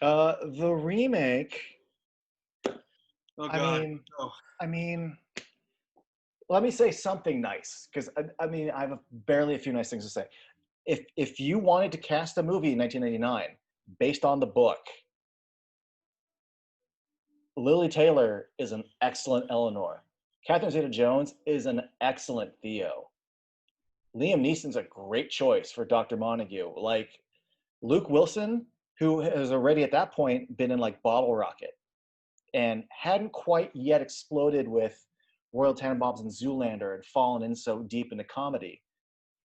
The remake. Oh I God. mean, Oh. I mean, let me say something nice because I mean, I have barely a few nice things to say. If you wanted to cast a movie in 1999 based on the book, Lily Taylor is an excellent Eleanor. Catherine Zeta-Jones is an excellent Theo. Liam Neeson's a great choice for Dr. Montague. Like Luke Wilson, who has already at that point been in like Bottle Rocket and hadn't quite yet exploded with Royal Tenenbaums and Zoolander and fallen in so deep into comedy,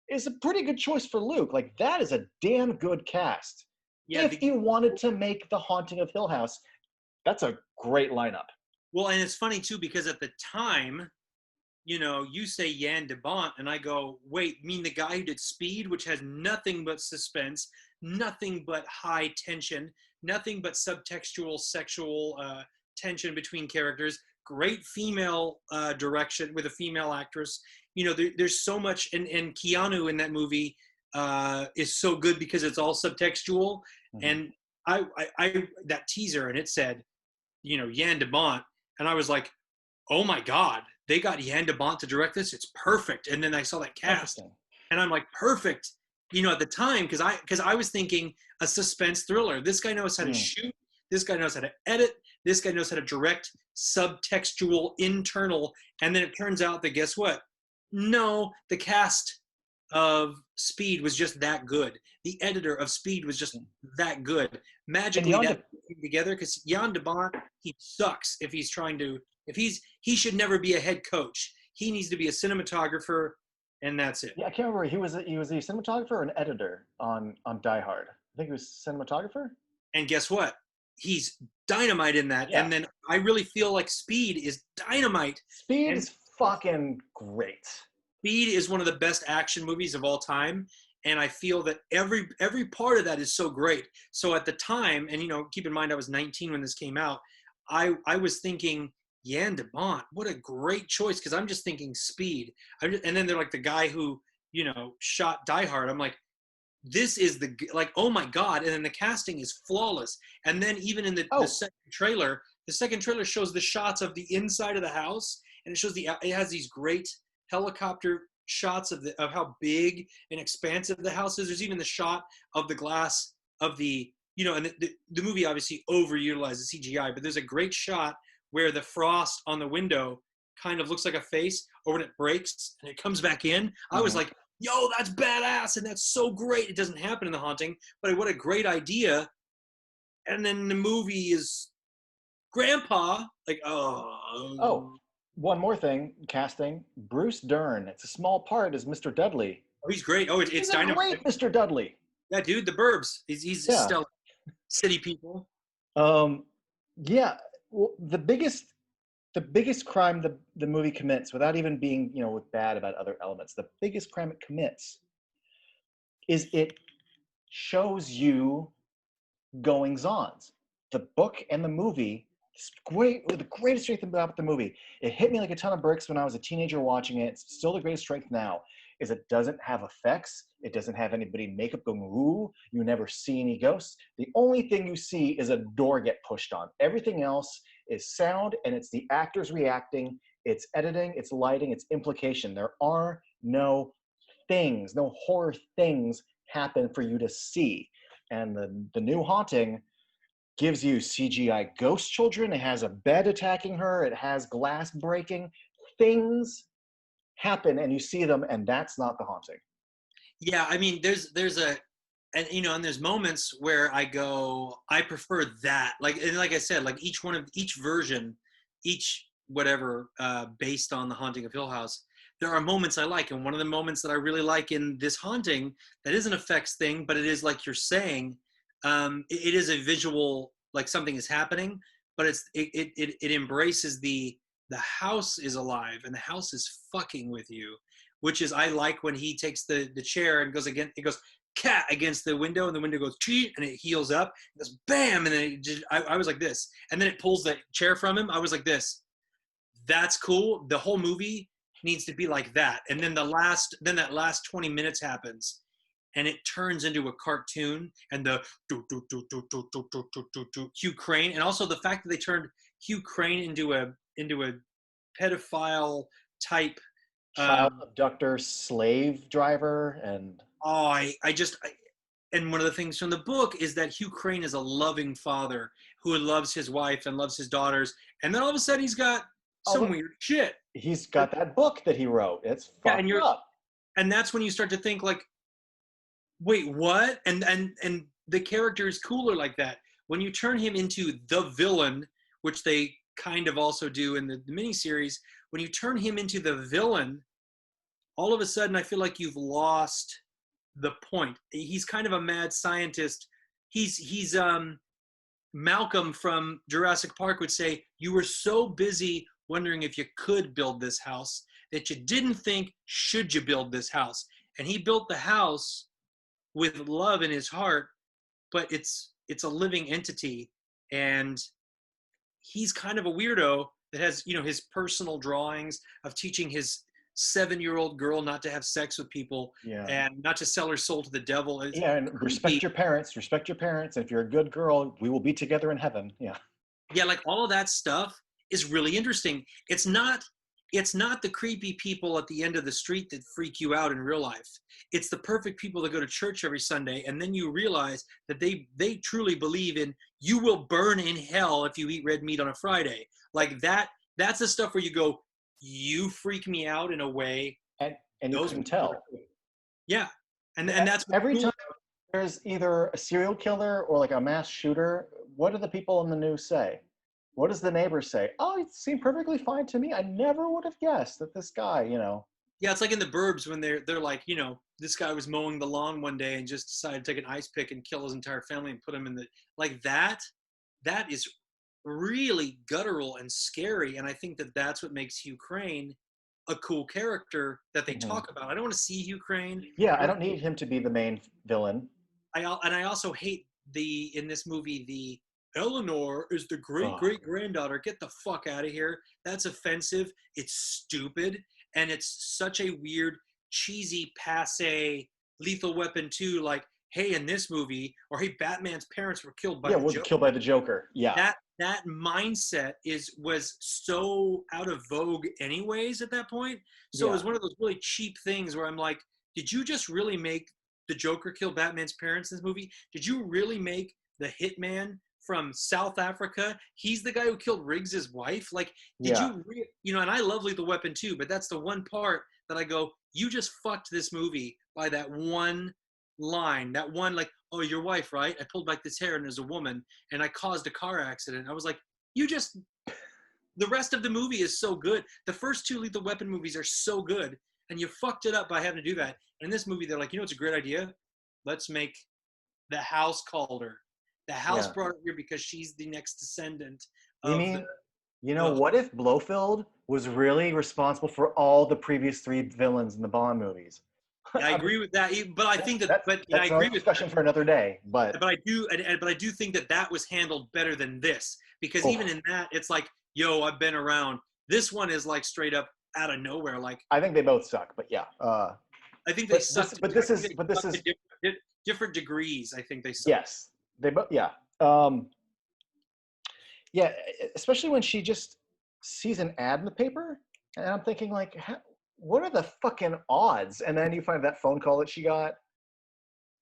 is a pretty good choice for Luke. Like that is a damn good cast. Yeah. If you wanted to make The Haunting of Hill House, that's a great lineup. Well, and it's funny too because at the time, you say Jan de Bont, and I go, wait, mean the guy who did Speed, which has nothing but suspense, nothing but high tension, nothing but subtextual sexual tension between characters, great female direction with a female actress. There's so much, and Keanu in that movie is so good because it's all subtextual. Mhm. And I that teaser, and it said, Jan de Bont, and I was like, oh my God, they got Jan de Bont to direct this. It's perfect. And then I saw that cast, Interesting. and I'm like, perfect. At the time, because I was thinking a suspense thriller. This guy knows how to Mm. shoot. This guy knows how to edit. This guy knows how to direct subtextual, internal. And then it turns out that guess what? No, the cast of Speed was just that good. The editor of Speed was just that good. And Magically, that Yonda, came together because Jan de Bont, he sucks if he's trying to. If he should never be a head coach. He needs to be a cinematographer, and that's it. yeah, I can't remember. He was a cinematographer or an editor on Die Hard. I think he was cinematographer. And guess what? He's dynamite in that. Yeah, And then I really feel like Speed is dynamite. Speed And is fucking great. Speed is one of the best action movies of all time. And I feel that every part of that is so great. So at the time, and keep in mind I was 19 when this came out, I was thinking Jan de Bont, what a great choice because I'm just thinking Speed. And then they're like the guy who shot Die Hard. I'm like, this is like, oh my God. And then the casting is flawless. And then even in the Oh, second trailer shows the shots of the inside of the house, and it has these great helicopter shots of how big and expansive the house is. There's even the shot of the glass of and the movie obviously overutilizes CGI, but there's a great shot where the frost on the window kind of looks like a face, or when it breaks and it comes back in. I was mhm. like, yo, that's badass, and that's so great. It doesn't happen in The Haunting, but what a great idea. And then the movie is Grandpa, like, Oh, one more thing, casting Bruce Dern. It's a small part as Mr. Dudley. he's great. Oh, He's it's a dynamite. great Mr. Dudley. Yeah, dude, the Burbs. He's Yeah. stellar. City people. Um, yeah. Well, the biggest crime the movie commits, without even being with bad about other elements, the biggest crime it commits is it shows you goings-ons. The book and the movie, the greatest strength about the movie, it hit me like a ton of bricks when I was a teenager watching it. It's still the greatest strength now, is it doesn't have effects. It doesn't have anybody in makeup going, ooh, you never see any ghosts. The only thing you see is a door get pushed on. Everything else is sound, and it's the actors reacting, it's editing, it's lighting, it's implication. There are no things, no horror things happen for you to see. And the new Haunting gives you CGI ghost children. It has a bed attacking her. It has glass breaking. Things happen and you see them, and that's not the Haunting. Yeah, I mean, there's a, and there's moments where I go, I prefer that. Like I said, like each version, each whatever, based on the Haunting of Hill House, there are moments I like, and one of the moments that I really like in this Haunting that is an effects thing, but it is like you're saying, it is a visual, like something is happening, but it embraces the house is alive and the house is fucking with you, which is I like when he takes the chair and goes again. It goes cat against the window, and the window goes chee, and it heals up. It goes bam, and then I was like this, and then it pulls the chair from him. I was like this. That's cool. The whole movie needs to be like that. And then that last 20 minutes happens, and it turns into a cartoon, and the Hugh Crane, and also the fact that they turned Hugh Crane into a pedophile type. Child Um, abductor, slave driver, and oh, and one of the things from the book is that Hugh Crane is a loving father who loves his wife and loves his daughters, and then all of a sudden he's got some although weird shit. he's got that book that he wrote. It's Yeah, and fucked up. that's when you start to think like, wait, what? And the character is cooler like that. When you turn him into the villain, which they kind of also do in the miniseries, when you turn him into the villain, all of a sudden I feel like you've lost the point. He's kind of a mad scientist. He's Malcolm from Jurassic Park would say, you were so busy wondering if you could build this house that you didn't think, should you build this house? And he built the house with love in his heart, but it's a living entity, and he's kind of a weirdo that has, his personal drawings of teaching his 7-year-old girl not to have sex with people Yeah. and not to sell her soul to the devil. It's Yeah, and creepy. respect your parents. Respect your parents. If you're a good girl, we will be together in heaven. Yeah. Yeah, like all of that stuff is really interesting. It's not the creepy people at the end of the street that freak you out in real life. It's the perfect people that go to church every Sunday, and then you realize that they truly believe in, you will burn in hell if you eat red meat on a Friday. Like that's the stuff where you go, you freak me out in a way. And you Those couldn't people tell. are cool. Yeah. And that's what's Every cool. time there's either a serial killer or like a mass shooter, what do the people in the news say? What does the neighbors say? Oh, it seemed perfectly fine to me. I never would have guessed that this guy. Yeah, it's like in the Burbs when they're like, this guy was mowing the lawn one day and just decided to take an ice pick and kill his entire family and put him in the, like that. That is really guttural and scary, and I think that that's what makes Hugh Crane a cool character that they Mhm. talk about. I don't want to see Hugh Crane. Yeah, I I don't. don't need him to be the main villain. And I also hate in this movie the Eleanor is the great Oh, great granddaughter. Get the fuck out of here. That's offensive. It's stupid, and it's such a weird, cheesy, passe Lethal Weapon 2. Like, hey, in this movie, or hey, Batman's parents were killed by yeah, the was Joker. killed by the Joker. Yeah, That mindset was so out of vogue anyways at that point. So it yeah, was one of those really cheap things where I'm like, did you just really make the Joker kill Batman's parents in this movie? Did you really make the hitman from South Africa? He's the guy who killed Riggs's wife. Like, did yeah, you and I love Lethal Weapon too, but that's the one part that I go, you just fucked this movie by that one line, that one, like, oh, your wife, right? I pulled back this hair and there's a woman and I caused a car accident. I was like, the rest of the movie is so good. The first two Lethal Weapon movies are so good, and you fucked it up by having to do that. And in this movie, they're like, it's a great idea. Let's make the house called her. The house yeah. brought her here because she's the next descendant You of the. mean, Ugh. what if Blofeld was really responsible for all the previous three villains in the Bond movies? I I mean, agree with that, but I think that, that's but I that's another agree with that. discussion for another day. But But I do think that that was handled better than this, because even oh, in that, it's like, yo, I've been around. This one is like straight up out of nowhere. Like, I think they both suck. But yeah, I think they but this, sucked. but I this think is, they but this sucked is, to different degrees. I think they sucked. yes, they both, yeah, um, yeah. Especially when she just sees an ad in the paper, and I'm thinking like, what are the fucking odds? And then you find that phone call that she got.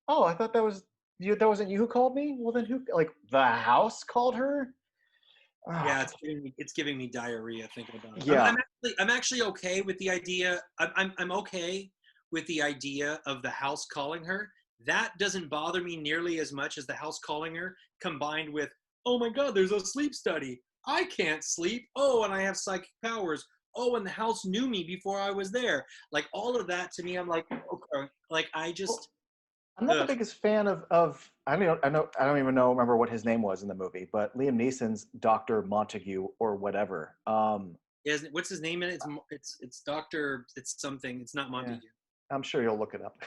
Oh, I thought that was you. That wasn't you who called me. Well, then who? Like the house called her. Ah, Yeah, it's giving me diarrhea thinking about it. yeah, I'm actually okay with the idea. I'm okay with the idea of the house calling her. That doesn't bother me nearly as much as the house calling her, combined with, oh my god, there's a sleep study. I can't sleep. Oh, and I have psychic powers. Oh, and the house knew me before I was there. Like all of that to me, I'm like, okay. Like I well, just, I'm not the ugh. biggest fan of I don't even know remember what his name was in the movie, but Liam Neeson's Doctor Montague or whatever. What's his name in it? It's Doctor. It's something. It's not Yeah, Montague. I'm sure you'll look it up.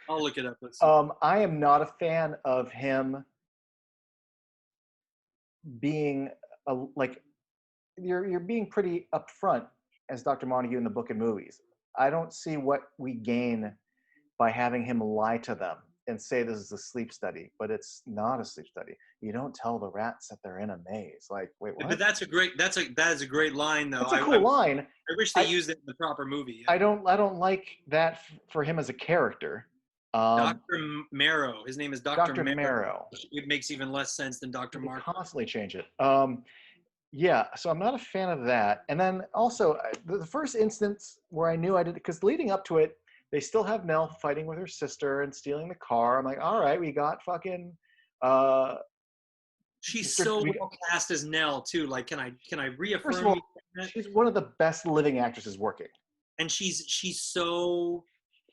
I'll look it up. Let's see. I am not a fan of him being like you're being pretty upfront as Dr. Montague in the book and movies. I don't see what we gain by having him lie to them and say this is a sleep study, but it's not a sleep study. You don't tell the rats that they're in a maze. Like, wait, what? But that is a great line though. It's a cool line. I wish they used it in the proper movie. Yeah. I don't like that for him as a character. Dr. Marrow. His name is Dr. Marrow. Marrow. It makes even less sense than Dr. They Mark. constantly change it. Yeah, so I'm not a fan of that. And then also the first instance where I knew I did, because leading up to it, they still have Nell fighting with her sister and stealing the car. I'm like, all right, we got fucking. She's so well cast as Nell too. Like, can I reaffirm? First of all, she's one of the best living actresses working. And she's so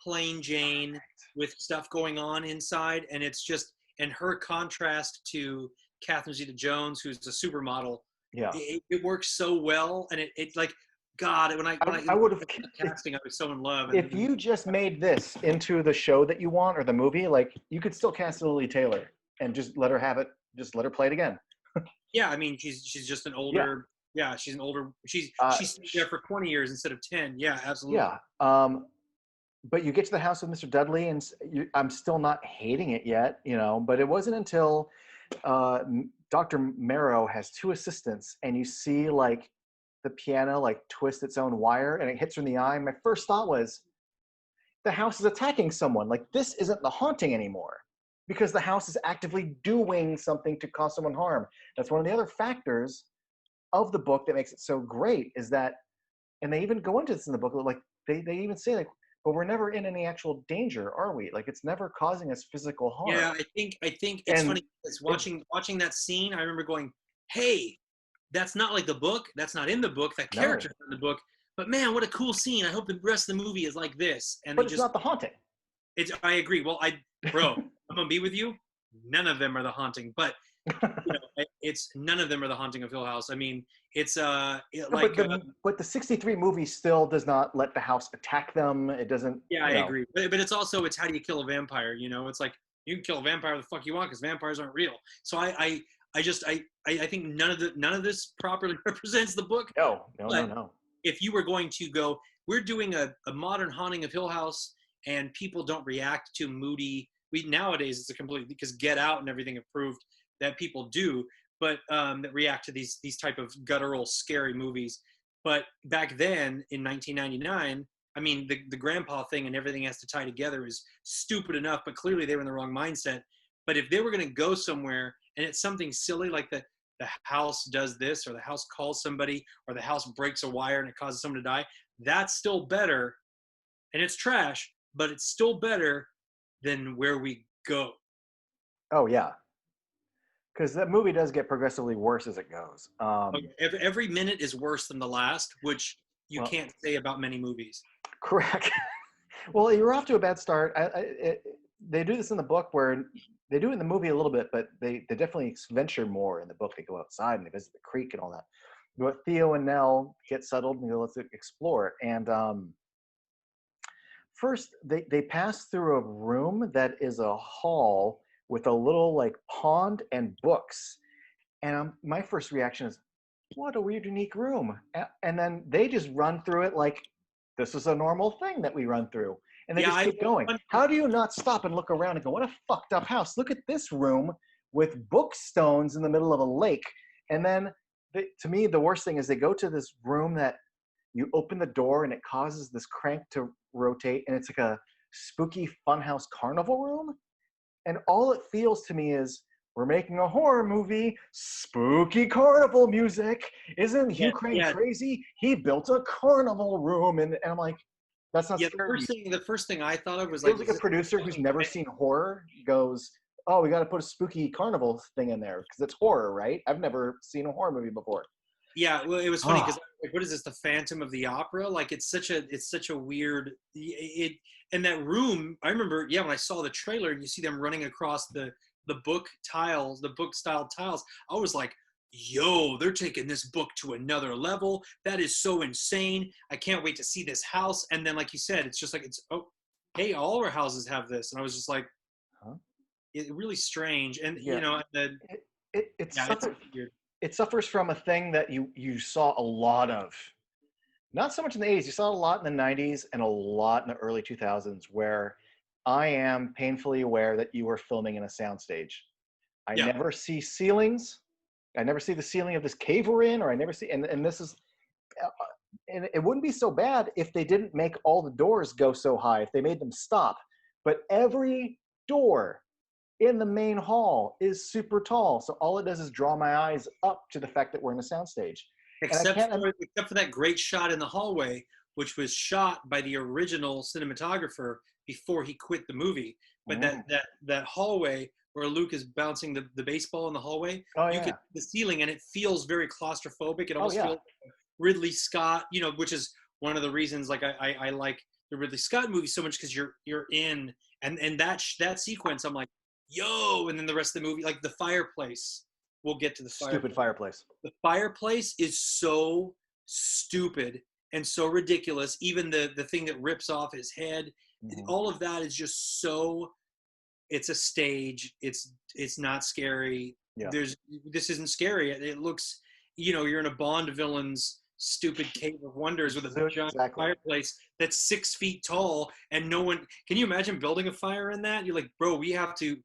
plain Jane with stuff going on inside, and it's just, and her contrast to Catherine Zeta-Jones, who's a supermodel. Yeah, it works so well, and it like, God, when I would have casting, I was so in love. If you just made this into the show that you want or the movie, like, you could still cast Lily Taylor and just let her have it. Just let her play it again. Yeah, I mean, she's just an older. Yeah, she's an older. She's there for 20 years instead of 10. Yeah, absolutely. Yeah. But you get to the house with Mr. Dudley, and I'm still not hating it yet, you know. But it wasn't until Dr. Marrow has two assistants, and you see like the piano like twist its own wire, and it hits her in the eye. My first thought was, the house is attacking someone. Like, this isn't the haunting anymore, because the house is actively doing something to cause someone harm. That's one of the other factors of the book that makes it so great, is that, and they even go into this in the book, like they even say, like, but we're never in any actual danger, are we? Like, it's never causing us physical harm. Yeah, I think it's funny. It's watching that scene. I remember going, "Hey, that's not like the book. That's not in the book. That character's in the book. But man, what a cool scene. I hope the rest of the movie is like this." And but it's not the haunting. I agree. Well, bro, I'm gonna be with you. None of them are the haunting, but you know, it's none of them are the haunting of Hill House. I mean, it's but the 63 movie still does not let the house attack them. It doesn't. Yeah, I agree. But it's also, it's how do you kill a vampire? You know, it's like, you can kill a vampire the fuck you want, because vampires aren't real. So I think none of this properly represents the book. No. If you were going to go, we're doing a modern haunting of Hill House, and people don't react to moody. Nowadays it's a completely, because Get Out and everything have proved that people do, but that react to these type of guttural, scary movies. But back then in 1999, I mean, the grandpa thing and everything has to tie together is stupid enough, but clearly they were in the wrong mindset. But if they were going to go somewhere and it's something silly like the house does this, or the house calls somebody, or the house breaks a wire and it causes someone to die, that's still better. And it's trash, but it's still better than where we go. Oh, yeah. Because that movie does get progressively worse as it goes. Every minute is worse than the last, which you can't say about many movies. Correct. Well, you're off to a bad start. They do this in the book, where they do it in the movie a little bit, but they definitely venture more in the book. They go outside and they visit the creek and all that. But Theo and Nell get settled and go, let's explore. And first, they pass through a room that is a hall with a little like pond and books. And my first reaction is, what a weird, unique room. And then they just run through it like this is a normal thing that we run through. And they just keep going. How do you not stop and look around and go, what a fucked up house. Look at this room with bookstones in the middle of a lake. And then, to me, the worst thing is they go to this room that you open the door and it causes this crank to rotate. And it's like a spooky funhouse carnival room. And all it feels to me is, we're making a horror movie, spooky carnival music. Isn't Hugh Crane crazy? He built a carnival room. And I'm like, that's not scary. The first thing I thought of was like a producer who's never seen horror goes, oh, we got to put a spooky carnival thing in there because it's horror, right? I've never seen a horror movie before. Yeah, well, it was funny because like, what is this? The Phantom of the Opera? Like, it's such a weird. And that room, I remember. Yeah, when I saw the trailer and you see them running across the book tiles, the book style tiles, I was like, yo, they're taking this book to another level. That is so insane. I can't wait to see this house. And then, like you said, it's just like, hey, all our houses have this. And I was just like, it's really strange. And, you know, it suffers from a thing that you saw a lot of. Not so much in the 80s. You saw a lot in the 90s and a lot in the early 2000s, where I am painfully aware that you are filming in a soundstage. I Yeah. never see ceilings. I never see the ceiling of this cave we're in, or I never see, and this is, uh, and it wouldn't be so bad if they didn't make all the doors go so high, if they made them stop. But every door in the main hall is super tall. So all it does is draw my eyes up to the fact that we're in a soundstage. And I can't, Except for that great shot in the hallway, which was shot by the original cinematographer before he quit the movie. But that hallway where Luke is bouncing the baseball in the hallway, oh you can yeah, see the ceiling, and it feels very claustrophobic. It oh almost yeah, feels like Ridley Scott, which is one of the reasons like I like the Ridley Scott movies so much, because you're in, and that sequence, I'm like, yo, and then the rest of the movie, like the fireplace. We'll get to the stupid fireplace. fireplace. The fireplace is so stupid and so ridiculous. Even the thing that rips off his head, Mm-hmm. all of that is just so. It's a stage. It's not scary. Yeah, This isn't scary. It looks, you're in a Bond villain's stupid cave of wonders with a giant exactly. fireplace that's 6 feet tall, and no one. Can you imagine building a fire in that? You're like, bro, we have to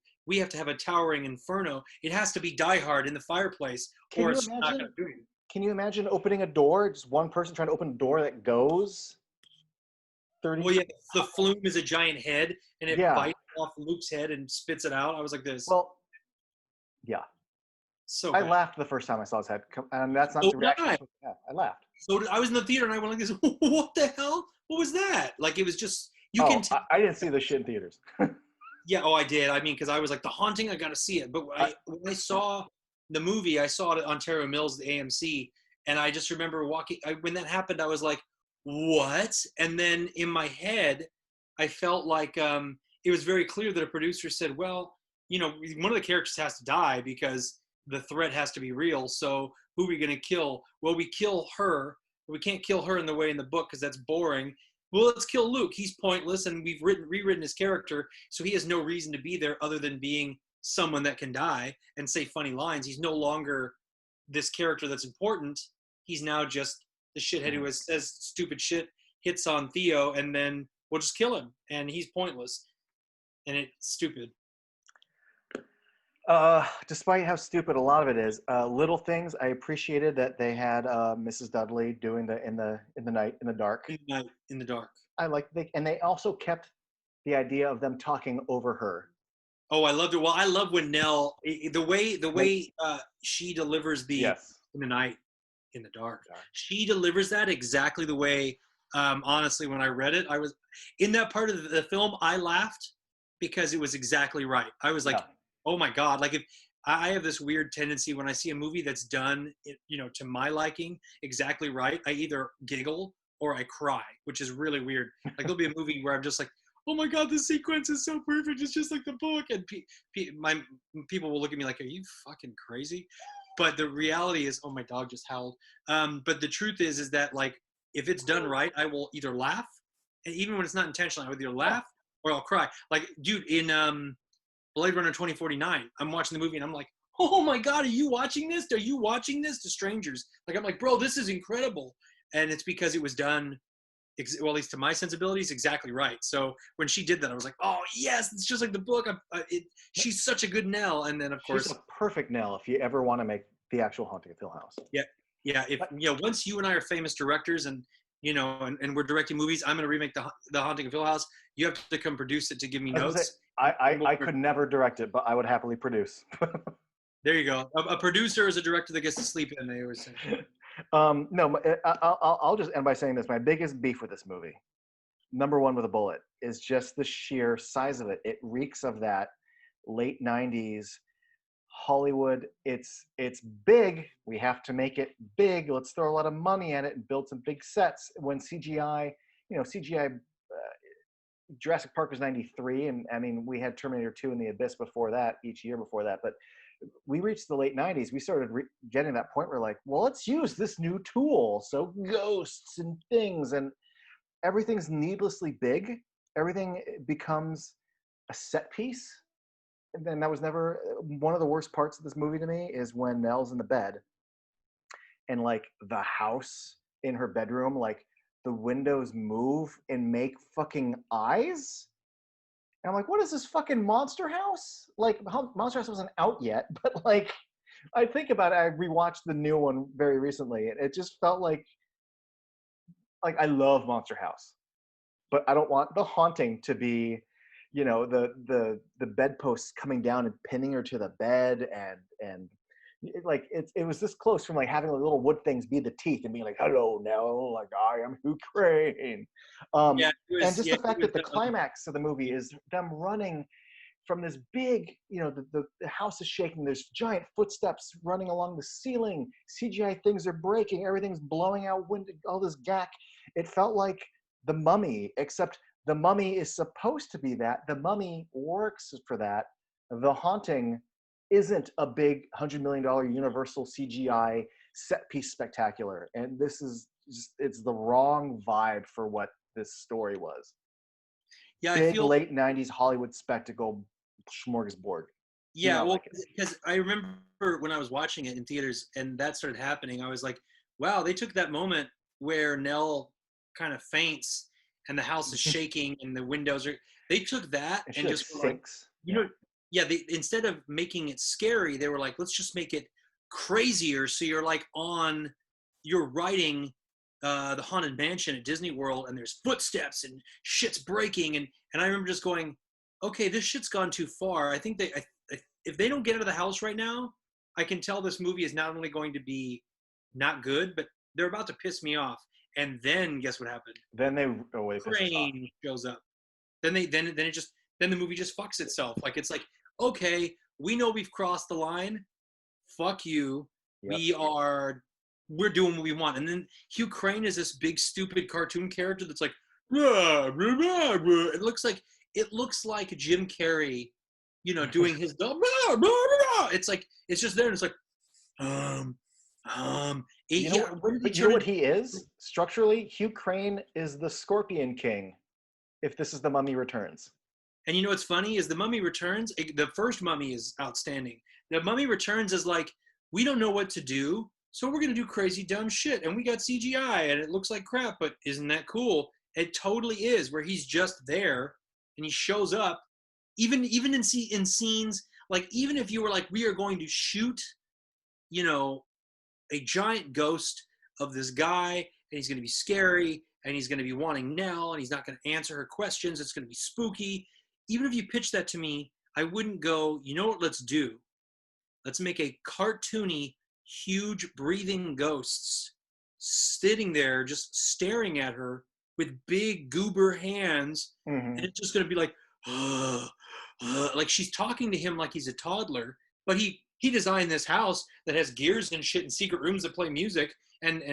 have a towering inferno. It has to be Die Hard in the fireplace, Can or you it's not going imagine? to do it. Can you imagine opening a door? Just one person trying to open a door that goes 30 Well, feet. yeah, the flume is a giant head, and it Yeah. bites off Luke's head and spits it out. I was like, this Well, yeah. so I bad. laughed the first time I saw his head, and that's not So the did reaction I. you're supposed to have. I laughed. I was in the theater and I went like this. What the hell? What was that? Like, it was just, you can Oh, tell. I didn't see this shit in theaters. Yeah, oh, I did. I mean, because I was like, The Haunting, I got to see it. But I, when I saw the movie, I saw it at Ontario Mills, the AMC, and I just remember when that happened, I was like, what? And then in my head, I felt like it was very clear that a producer said, well, one of the characters has to die because the threat has to be real. So who are we going to kill? Well, we kill her. We can't kill her in the way in the book because that's boring. Well, let's kill Luke. He's pointless, and we've rewritten his character, so he has no reason to be there other than being someone that can die and say funny lines. He's no longer this character that's important. He's now just the shithead who says stupid shit, hits on Theo, and then we'll just kill him, and he's pointless, and it's stupid. despite how stupid a lot of it is, little things I appreciated that they had Mrs. Dudley doing in the night in the dark. In the dark. I like and they also kept the idea of them talking over her. Oh, I loved it. Well, I love when Nell, the way she delivers the Yes. in the night, in the dark. She delivers that exactly the way. Honestly, when I read it, I was in that part of the film. I laughed because it was exactly right. I was like, Yeah. "Oh my god!" Like, if I have this weird tendency when I see a movie that's done, to my liking, exactly right, I either giggle or I cry, which is really weird. Like, there'll be a movie where I'm just like, "Oh my god, this sequence is so perfect. It's just like the book," and my people will look at me like, "Are you fucking crazy?" But the reality is, oh, my dog just howled. But the truth is that, like, if it's done right, I will either laugh, and even when it's not intentional, I will either laugh or I'll cry. Like, dude, in Blade Runner 2049, I'm watching the movie and I'm like, oh my god, are you watching this? Are you watching this? To strangers, like, I'm like, bro, this is incredible, and it's because it was done. Well, at least to my sensibilities, exactly right. So when she did that, I was like, "Oh yes, it's just like the book." She's such a good Nell. And then, of She's course, a perfect Nell if you ever want to make the actual Haunting of Hill House. yeah, yeah. If once you and I are famous directors, and and we're directing movies, I'm going to remake the Haunting of Hill House. You have to come produce it to give me I was gonna say, notes. I could never direct it, but I would happily produce. There you go. A producer is a director that gets to sleep in. They always say. No, I'll just end by saying this. My biggest beef with this movie, number one with a bullet, is just the sheer size of it. It reeks of that late 90s Hollywood. It's big. We have to make it big. Let's throw a lot of money at it and build some big sets. When CGI, CGI, Jurassic Park was 93, and I mean, we had Terminator 2 and The Abyss before that, each year before that. But we reached the late 90s. We started getting that point where, like, well, let's use this new tool. So ghosts and things, and everything's needlessly big. Everything becomes a set piece. And then that was never one of the worst parts of this movie to me is when Nell's in the bed and, like, the house in her bedroom, like, the windows move and make fucking eyes. And I'm like, what is this fucking Monster House? Like, Monster House wasn't out yet, but like, I think about it. I rewatched the new one very recently, and it just felt like I love Monster House, but I don't want the haunting to be, the bedposts coming down and pinning her to the bed, and it was this close from like having the little wood things be the teeth and being like, hello Nell, like I am Hugh Crane. Yeah, And just the it fact was that the climax of the movie is them running from this big, the house is shaking. There's giant footsteps running along the ceiling. CGI things are breaking. Everything's blowing out wind, all this gack. It felt like The Mummy, except The Mummy is supposed to be that. The Mummy works for that. The Haunting isn't a big $100 million Universal CGI set piece spectacular. And this is just, it's the wrong vibe for what this story was. yeah, I Big feel late 90s Hollywood spectacle smorgasbord. Do yeah. not Well, like it. because I remember when I was watching it in theaters and that started happening, I was like, wow, they took that moment where Nell kind of faints and the house is shaking and the windows are. They took that And she and like just were like, sinks. you know, yeah. They instead of making it scary, they were like, let's just make it crazier. So you're like you're riding the haunted mansion at Disney World, and there's footsteps and shit's breaking, and I remember just going, okay, this shit's gone too far. I think if they don't get out of the house right now, I can tell this movie is not only going to be not good, but they're about to piss me off. And then guess what happened? Then they piss us off. Crane shows up. Then the movie just fucks itself. Like it's like, okay, we know we've crossed the line. Fuck you. Yep. We're doing what we want. And then Hugh Crane is this big stupid cartoon character that's like, rah, rah, rah, rah. It looks like Jim Carrey, doing his rah, rah, rah. It's like it's just there and it's like um when did he But you know turn what into, he is structurally? Hugh Crane is the Scorpion King. If this is The Mummy Returns. and you know what's funny is the Mummy Returns, the first Mummy is outstanding. The Mummy Returns is like, we don't know what to do, so we're gonna do crazy dumb shit, and we got CGI, and it looks like crap, but isn't that cool? It totally is, where he's just there, and he shows up, even in scenes like even if you were like, we are going to shoot, you know, a giant ghost of this guy, and he's going to be scary, and he's going to be wanting Nell, and he's not going to answer her questions. It's going to be spooky. Even if you pitch that to me, I wouldn't go, you know what, let's do? Let's make a cartoony, huge breathing ghosts sitting there just staring at her with big goober hands. Mm-hmm. And it's just going to be like, like she's talking to him like he's a toddler, but he designed this house that has gears and shit and secret rooms that play music and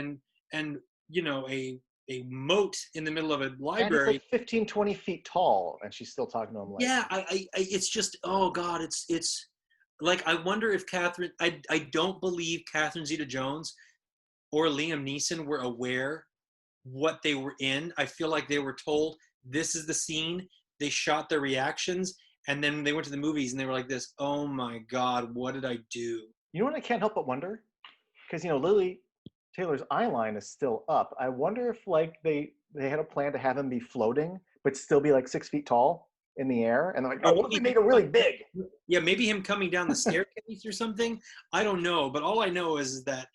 a moat in the middle of a And library. it's like 15, 20 feet tall, and she's still talking to him like. Yeah, I it's just, oh god, it's like, I wonder if I don't believe Catherine Zeta-Jones or Liam Neeson were aware what they were in. I feel like they were told this is the scene. They shot their reactions, and then they went to the movies and they were like this, oh my god, what did I do? You know what I can't help but wonder? Because Lily Taylor's eyeline is still up. I wonder if like they had a plan to have him be floating, but still be like 6 feet tall in the air, and they're like, oh, what if we make him really big? Yeah, maybe him coming down the staircase or something. I don't know, but all I know is that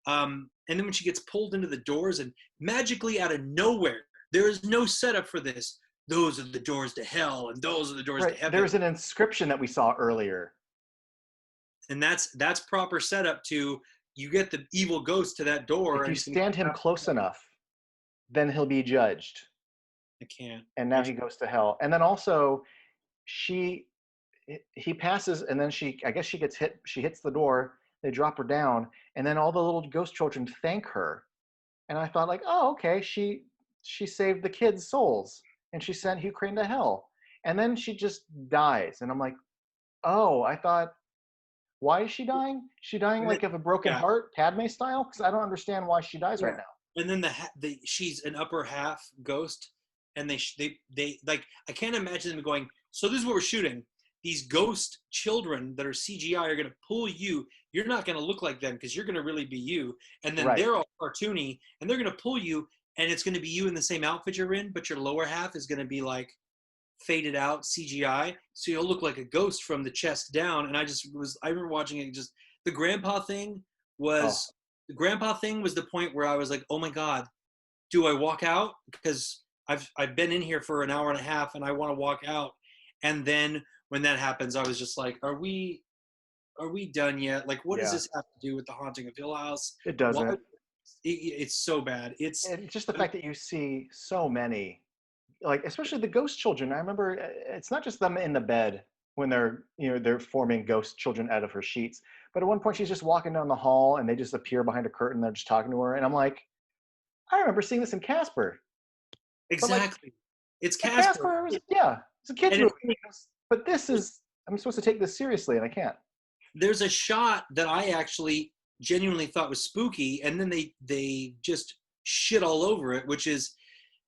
and then when she gets pulled into the doors, and magically out of nowhere, there is no setup for this. Those are the doors to hell, and those are the doors to heaven. There's an inscription that we saw earlier. And that's proper setup to, you get the evil ghost to that door. If you stand him close enough, then he'll be judged. I can't. And now he goes to hell. And then also, he passes, and then I guess she gets hit. She hits the door. They drop her down, and then all the little ghost children thank her. And I thought, like, oh, okay, she saved the kids' souls, and she sent Hugh Crane to hell. And then she just dies, and I'm like, oh, I thought, why is she dying? She dying like of a broken heart, Padme style? Because I don't understand why she dies right now. And then she's an upper half ghost, and they like, I can't imagine them going, so this is what we're shooting. These ghost children that are CGI are going to pull you. You're not going to look like them because you're going to really be you. And then they're all cartoony, and they're going to pull you, and it's going to be you in the same outfit you're in, but your lower half is going to be like faded out CGI, so you'll look like a ghost from the chest down. And I remember watching it. Just the grandpa thing Oh, was the point where I was like, oh my god, do I walk out? Because I've been in here for an hour and a half and I want to walk out. And then when that happens, I was just like, are we done yet? Like, what does yeah. this have to do with the Haunting of Hill House? It Why? doesn't. It's so bad. And just the fact that you see so many, like especially the ghost children. I remember it's not just them in the bed when they're forming ghost children out of her sheets, but at one point she's just walking down the hall and they just appear behind a curtain. They're just talking to her, and I'm like, I remember seeing this in Casper, but like, Exactly. It's but Casper. Casper was, yeah, it's a kids And movie, but this is, I'm supposed to take this seriously and I can't. there's a shot that I actually genuinely thought was spooky, and then they just shit all over it, which is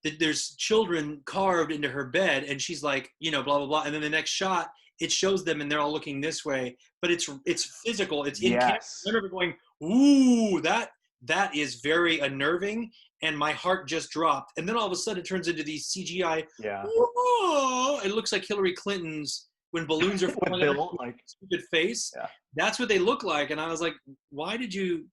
that there's children carved into her bed, and she's like, blah blah blah, and then the next shot it shows them and they're all looking this way, but it's physical, it's in camera. I Yes. remember going, ooh, that is very unnerving, and my heart just dropped. And then all of a sudden it turns into these CGI. Yeah. Whoa, it looks like Hillary Clinton's when balloons are With falling out of Bill, her like, stupid face. yeah. That's what they look like, and I was like, why did you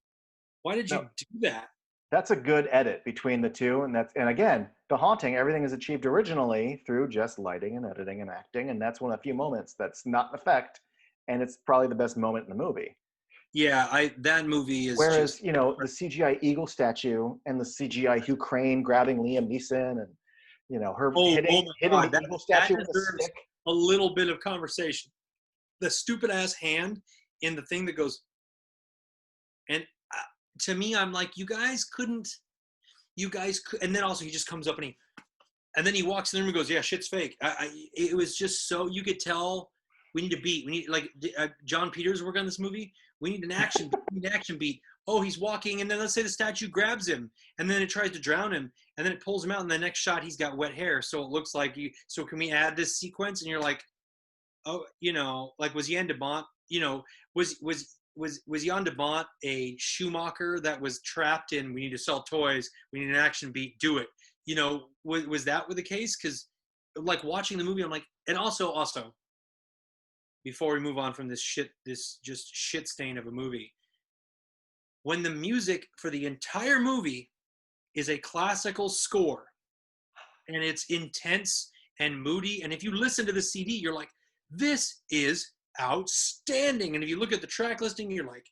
No, do that? that's a good edit between the two, and again, The Haunting, everything is achieved originally through just lighting and editing and acting, and that's one of the few moments that's not an effect, and it's probably the best moment in the movie. Yeah, that movie is Whereas, just the CGI eagle statue and the CGI Hugh Crane grabbing Liam Neeson, and her oh hitting my the god, eagle that statue with a deserves stick. a little bit of conversation. The stupid ass hand in the thing that goes, and to me, I'm like, you guys could, and then also he just comes up and then he walks in the room and goes, yeah, shit's fake. It was just so, you could tell we need like John Peters work on this movie. We need an action beat. We need an action beat. Oh, he's walking, and then let's say the statue grabs him, and then it tries to drown him, and then it pulls him out, and the next shot he's got wet hair, so it looks like you. So can we add this sequence? And you're like, oh, like was Jan de Bont, was Jan de Bont a Schumacher that was trapped in, we need to sell toys, we need an action beat, do it. Was that the case? Because like watching the movie, I'm like, and also before we move on from this just shit stain of a movie, when the music for the entire movie is a classical score and it's intense and moody, and if you listen to the CD, you're like, this is outstanding. And if you look at the track listing, you're like,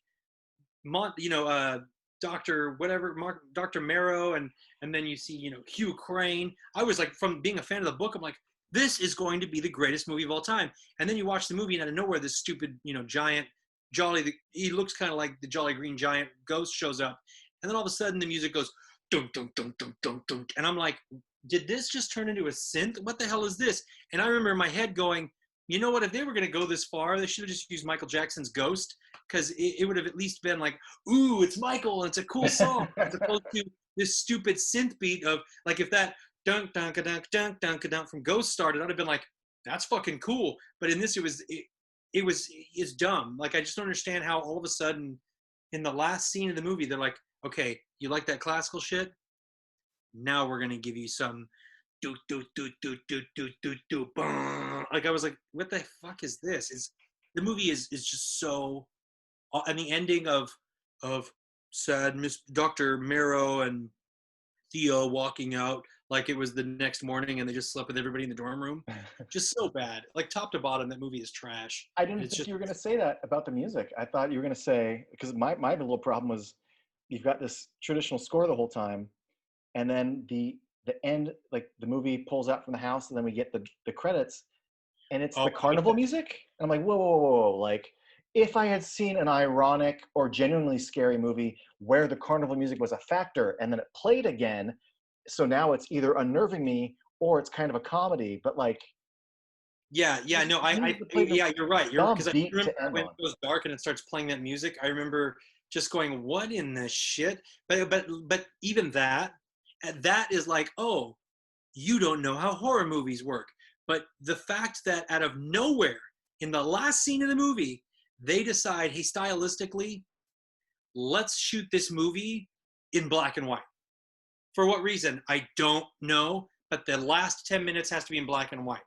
Dr. whatever, Dr. Marrow, and then you see, Hugh Crane. I was like, from being a fan of the book, I'm like, this is going to be the greatest movie of all time. And then you watch the movie, and out of nowhere, this stupid, giant, he looks kind of like the Jolly Green Giant ghost shows up. And then all of a sudden the music goes, dun, dun, dun, dun, dun, dun. And I'm like, did this just turn into a synth? What the hell is this? And I remember in my head going, you know what, if they were going to go this far, they should have just used Michael Jackson's Ghost, because it would have at least been like, ooh, it's Michael, and it's a cool song, as opposed to this stupid synth beat of, like, if that dunk dunk dunk dunk dunk dunk from Ghost started, I'd have been like, that's fucking cool. But in this, it's dumb. Like, I just don't understand how all of a sudden in the last scene of the movie, they're like, okay, you like that classical shit? Now we're going to give you some do do do do do do do do. Like, I was like, what the fuck is this? The movie is just so, and the ending of sad Miss Dr. Marrow and Theo walking out like it was the next morning and they just slept with everybody in the dorm room. Just so bad. Like, top to bottom, that movie is trash. I didn't It's think just, you were going to say that about the music. I thought you were going to say, because my little problem was you've got this traditional score the whole time, and then the end, like the movie pulls out from the house, and then we get the credits, and it's oh, the carnival music. And I'm like, whoa, whoa, whoa, whoa. Like, if I had seen an ironic or genuinely scary movie where the carnival music was a factor and then it played again, so now it's either unnerving me or it's kind of a comedy, but like, yeah, no, yeah, you're right. Because I beat remember to end when on. it goes dark and it starts playing that music, I remember just going, what in the shit? But even that is like, oh, you don't know how horror movies work. But the fact that out of nowhere, in the last scene of the movie, they decide, hey, stylistically, let's shoot this movie in black and white. For what reason? I don't know, but the last 10 minutes has to be in black and white.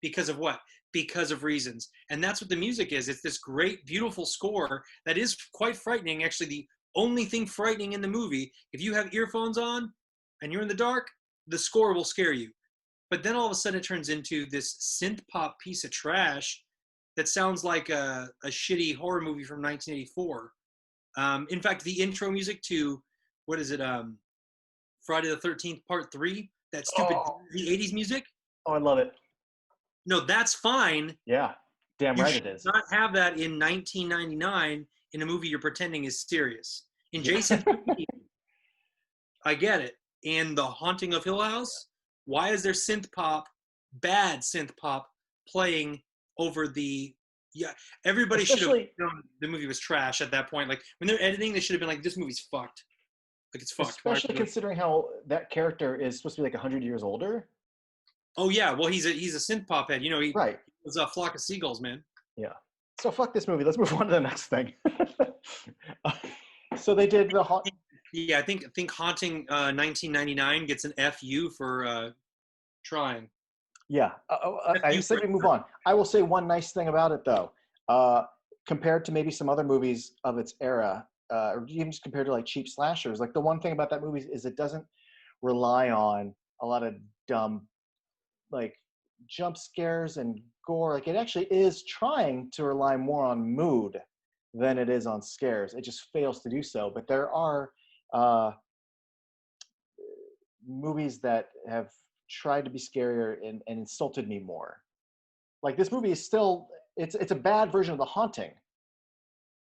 Because of what? Because of reasons. And that's what the music is. It's this great, beautiful score that is quite frightening. Actually, the only thing frightening in the movie, if you have earphones on and you're in the dark, the score will scare you. But then all of a sudden it turns into this synth pop piece of trash that sounds like a shitty horror movie from 1984. In fact, the intro music to, what is it, Friday the 13th Part 3, that stupid Oh, the 80s music, oh, I love it. no, that's fine. Yeah, damn You right should it is. not have that in 1999 in a movie you're pretending is serious. In Yeah. Jason 3, I get it. In The Haunting of Hill House, why is there synth pop, bad synth pop, playing over the? Yeah, everybody should have especially known the movie was trash at that point. Like when they're editing, they should have been like, "This movie's fucked. Like it's fucked." Why are especially we doing-" considering how that character is supposed to be like 100 years older. Oh yeah, well he's a synth pop head. He Right. was a flock of seagulls, man. Yeah. So fuck this movie. Let's move on to the next thing. So they did the haunt. Yeah, I think Haunting 1999 gets an FU for trying. Yeah. I FU said for we move on. I will say one nice thing about it though. Compared to maybe some other movies of its era, or even just compared to like cheap slashers, like the one thing about that movie is it doesn't rely on a lot of dumb like jump scares and gore. Like it actually is trying to rely more on mood than it is on scares. It just fails to do so. But there are uh, movies that have tried to be scarier and insulted me more. Like this movie is still it's a bad version of The Haunting,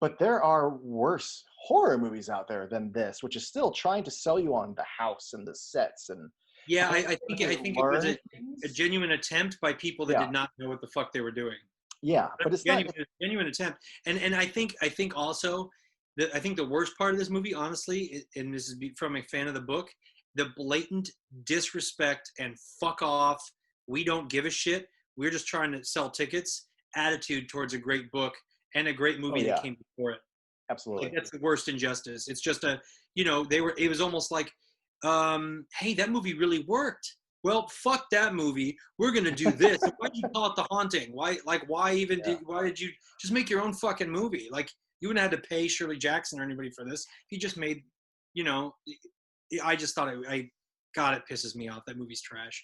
but there are worse horror movies out there than this, which is still trying to sell you on the house and the sets and Yeah, trying I to think it was learn a things. genuine attempt by people that Yeah, did not know what the fuck they were doing. yeah, but it's not. Genuine attempt. And I think also that I think the worst part of this movie, honestly, and this is from a fan of the book, the blatant disrespect and fuck off. We don't give a shit. We're just trying to sell tickets. Attitude towards a great book and a great Oh movie that yeah, came before it. Like absolutely. that's the worst injustice. It's just they were. It was almost like, hey, that movie really worked. Well, fuck that movie. We're gonna do this. Why did you call it The Haunting? Yeah. Why did you just make your own fucking movie? Like you wouldn't have had to pay Shirley Jackson or anybody for this. He just made, you know. I just thought God, it pisses me off. That movie's trash.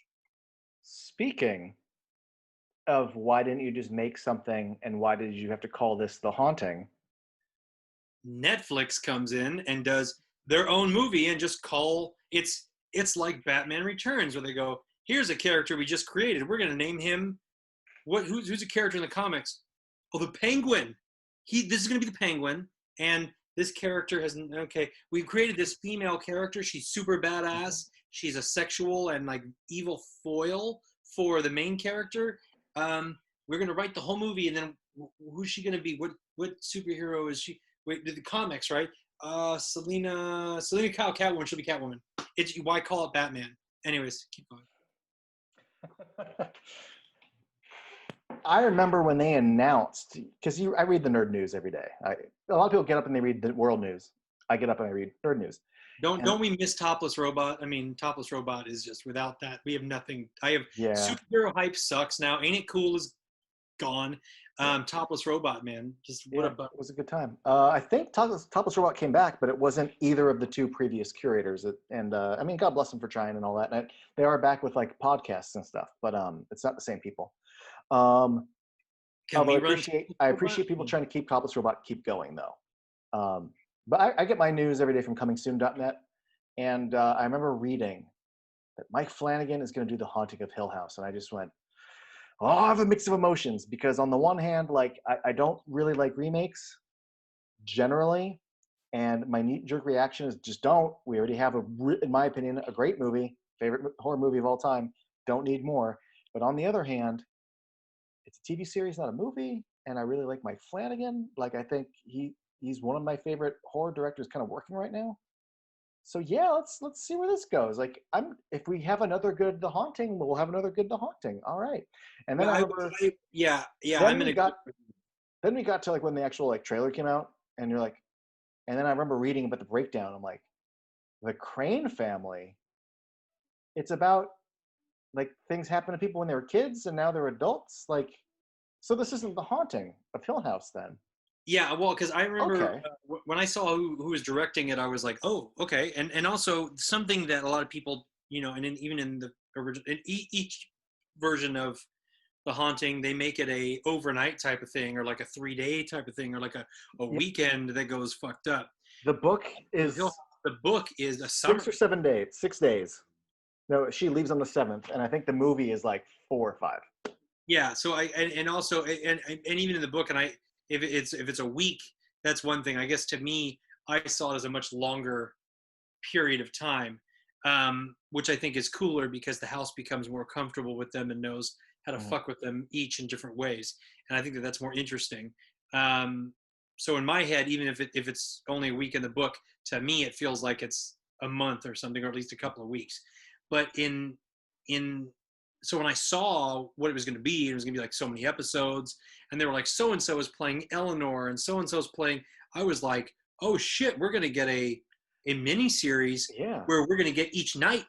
Speaking of why didn't you just make something and why did you have to call this The Haunting? Netflix comes in and does their own movie and just call it's like Batman Returns where they go, here's a character we just created. We're gonna name him who's a character in the comics? Oh, the Penguin. This is gonna be the Penguin, and this character has okay. We created this female character. She's super badass. She's a sexual and like evil foil for the main character. We're gonna write the whole movie, and then who's she gonna be? What superhero is she? Wait, the comics, right? Selena Kyle, Catwoman. She'll be Catwoman. Why call it Batman? Anyways, keep going. I remember when they announced, because I read the nerd news every day. A lot of people get up and they read the world news. I get up and I read nerd news. And Don't we miss Topless Robot? I mean, Topless Robot is just without that we have nothing. I have yeah, superhero hype sucks now. Ain't It Cool is gone. yeah, Topless Robot, man, just what yeah, a it was a good time. I think Topless Robot came back, but it wasn't either of the two previous curators. And I mean, God bless them for trying and all that. And they are back with like podcasts and stuff, but it's not the same people. Um, Can Although we run I Topless Robot? appreciate people trying to keep Topless Robot keep going though. But I get my news every day from comingsoon.net, and I remember reading that Mike Flanagan is going to do The Haunting of Hill House, and I just went, oh, I have a mix of emotions because on the one hand, like I don't really like remakes generally, and my knee-jerk reaction is just don't. We already have in my opinion, a great movie, favorite horror movie of all time. Don't need more. But on the other hand, it's a TV series, not a movie, and I really like Mike Flanagan. Like I think he's one of my favorite horror directors kind of working right now. So yeah, let's see where this goes. Like if we have another good The Haunting, we'll have another good The Haunting. All right. And then Yeah, I remember yeah. then I'm we gonna. got then we got to like when the actual like trailer came out and you're like and then I remember reading about the breakdown. I'm like, the Crane family, it's about Like things happen to people when they were kids and now they're adults. Like, so this isn't The Haunting of Hill House then. Yeah, well, because I remember Okay. when I saw who was directing it, I was like, oh, okay. And also something that a lot of people, and even in the original, in each version of The Haunting, they make it a overnight type of thing, or like a 3-day type of thing, or like a Yeah. weekend that goes fucked up. The book Hill- is The book is a summer. 6 or 7 days. 6 days. No, she leaves on the 7th, and I think the movie is like 4 or 5. Yeah. So and also and even in the book, and if it's a week, that's one thing. I guess to me, I saw it as a much longer period of time, which I think is cooler because the house becomes more comfortable with them and knows how to Mm. fuck with them each in different ways. And I think that that's more interesting. So in my head, even if it's only a week in the book, to me it feels like it's a month or something, or at least a couple of weeks. But in so when I saw what it was going to be, it was going to be like so many episodes, and they were like, so and so is playing Eleanor, and so is playing. I was like, oh shit, we're going to get a mini series Yeah. where we're going to get each night,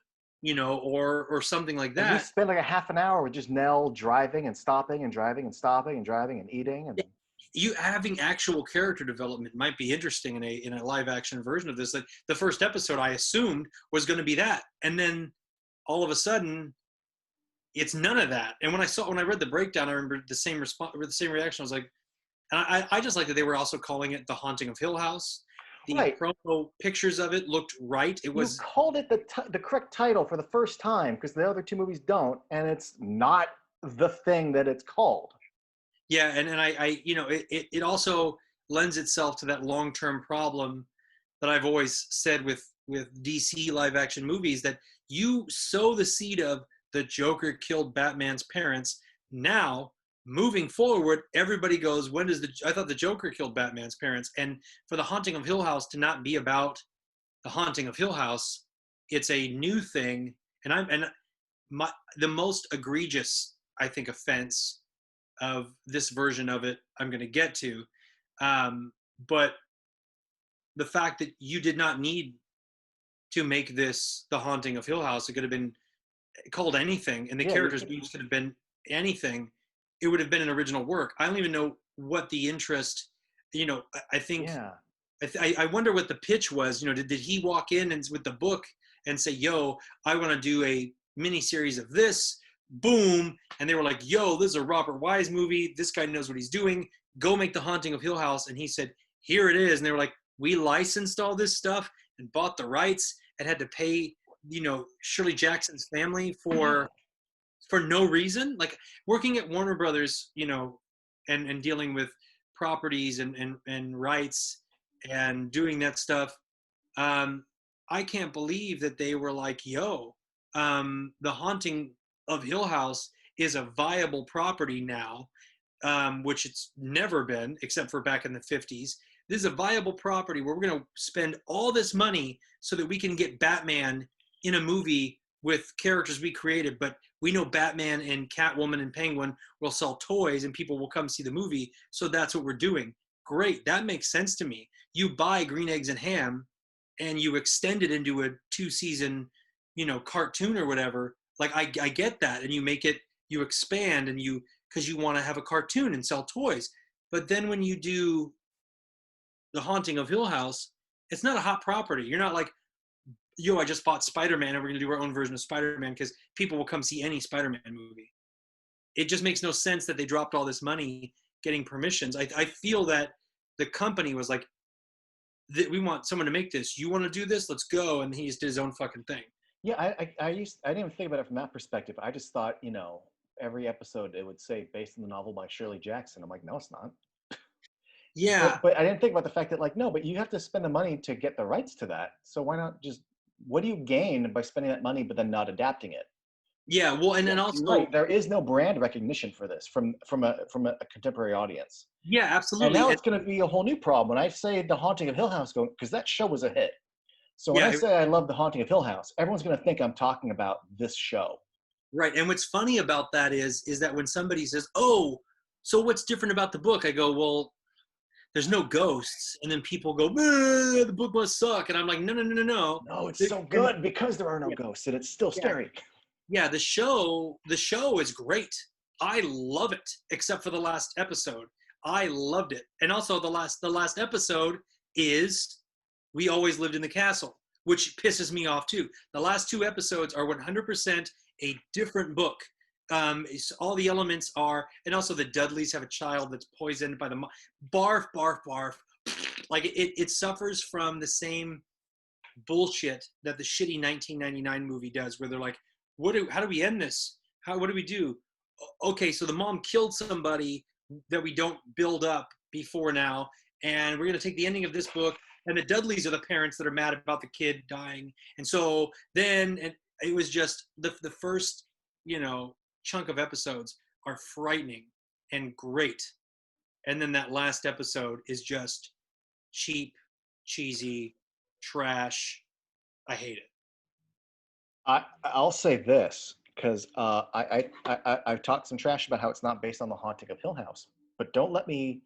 or something like And we that. spend like a half an hour with just Nell driving and stopping and driving and stopping and driving and eating and You having actual character development might be interesting in a live action version of this. Like the first episode, I assumed was going to be that, and then all of a sudden, it's none of that. And when I read the breakdown, I remember the same response, the same reaction. I was like, and I just like that they were also calling it The Haunting of Hill House. The right. promo pictures of it looked right. It You was. called it the correct title for the first time because the other two movies don't, and it's not the thing that it's called. Yeah, and it also lends itself to that long-term problem that I've always said with DC live action movies, that you sow the seed of the Joker killed Batman's parents. Now, moving forward, everybody goes, when does I thought the Joker killed Batman's parents? And for The Haunting of Hill House to not be about The Haunting of Hill House, it's a new thing. The most egregious, I think, offense of this version of it I'm going to get to. But the fact that you did not need to make this The Haunting of Hill House, it could have been called anything, and the Yeah, you characters' could. names could have been anything. It would have been an original work. I don't even know what the interest. I think Yeah. I wonder what the pitch was. Did he walk in and with the book and say, "Yo, I want to do a mini series of this"? Boom, and they were like, "Yo, this is a Robert Wise movie. This guy knows what he's doing. Go make The Haunting of Hill House." And he said, "Here it is." And they were like, "We licensed all this stuff and bought the rights and had to pay, Shirley Jackson's family for no reason." Like working at Warner Brothers, and dealing with properties and rights and doing that stuff. um I can't believe that they were like, yo, The Haunting of Hill House is a viable property now, which it's never been except for back in the 50s. This is a viable property where we're going to spend all this money so that we can get Batman in a movie with characters we created, but we know Batman and Catwoman and Penguin will sell toys and people will come see the movie, so that's what we're doing. Great, that makes sense to me. You buy Green Eggs and Ham and you extend it into a 2-season, cartoon or whatever. Like I get that, and you expand, and because you want to have a cartoon and sell toys. But then when you do The Haunting of Hill House, it's not a hot property. You're not like, yo, I just bought Spider-Man and we're going to do our own version of Spider-Man because people will come see any Spider-Man movie. It just makes no sense that they dropped all this money getting permissions. I feel that the company was like, we want someone to make this. You want to do this? Let's go. And he just did his own fucking thing. Yeah, I didn't even think about it from that perspective. I just thought, every episode it would say based on the novel by Shirley Jackson. I'm like, no, it's not. Yeah. But I didn't think about the fact that like, no, but you have to spend the money to get the rights to that. So why not just, what do you gain by spending that money but then not adapting it? Yeah. Well, and Yeah, then you're also, right. There is no brand recognition for this from a contemporary audience. yeah, And absolutely. now And it's going to be a whole new problem. When I say The Haunting of Hill House, because that show was a hit. So when I yeah, say I love The Haunting of Hill House, everyone's going to think I'm talking about this show. right. And what's funny about that is that when somebody says, "Oh, so what's different about the book?" I go, "Well, there's no ghosts," and then people go, "The book must suck," and I'm like, "No, no, no, no, no." No, it's so And good because there are no yeah, ghosts and it's still yeah, scary. yeah, the show is great. I love it, except for the last episode. I loved it, and also the last episode is We Always Lived in the Castle, which pisses me off too. The last two episodes are 100% a different book. All the elements are, and also the Dudleys have a child that's poisoned by the barf, barf, barf. Like it suffers from the same bullshit that the shitty 1999 movie does, where they're like, how do we end this? What do we do? Okay, so the mom killed somebody that we don't build up before now, and we're going to take the ending of this book, and the Dudleys are the parents that are mad about the kid dying. And so then and it was just the first, chunk of episodes are frightening and great. And then that last episode is just cheap, cheesy, trash. I hate it. I'll say this because I've talked some trash about how it's not based on The Haunting of Hill House, but don't let you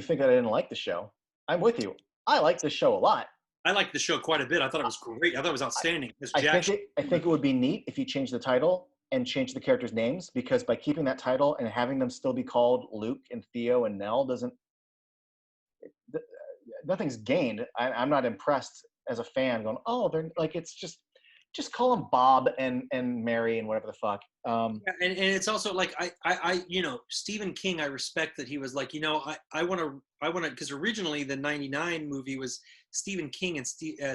think that I didn't like the show. I'm with you. I like this show a lot. I liked the show quite a bit. I thought it was great. I thought it was outstanding. I think it would be neat if you changed the title and changed the characters' names, because by keeping that title and having them still be called Luke and Theo and Nell nothing's gained. I'm not impressed as a fan going, oh, they're like, it's just call them Bob and Mary and whatever the fuck. Yeah, and it's also like I Stephen King, I respect that he was like, I want to because originally the 99 movie was Stephen King and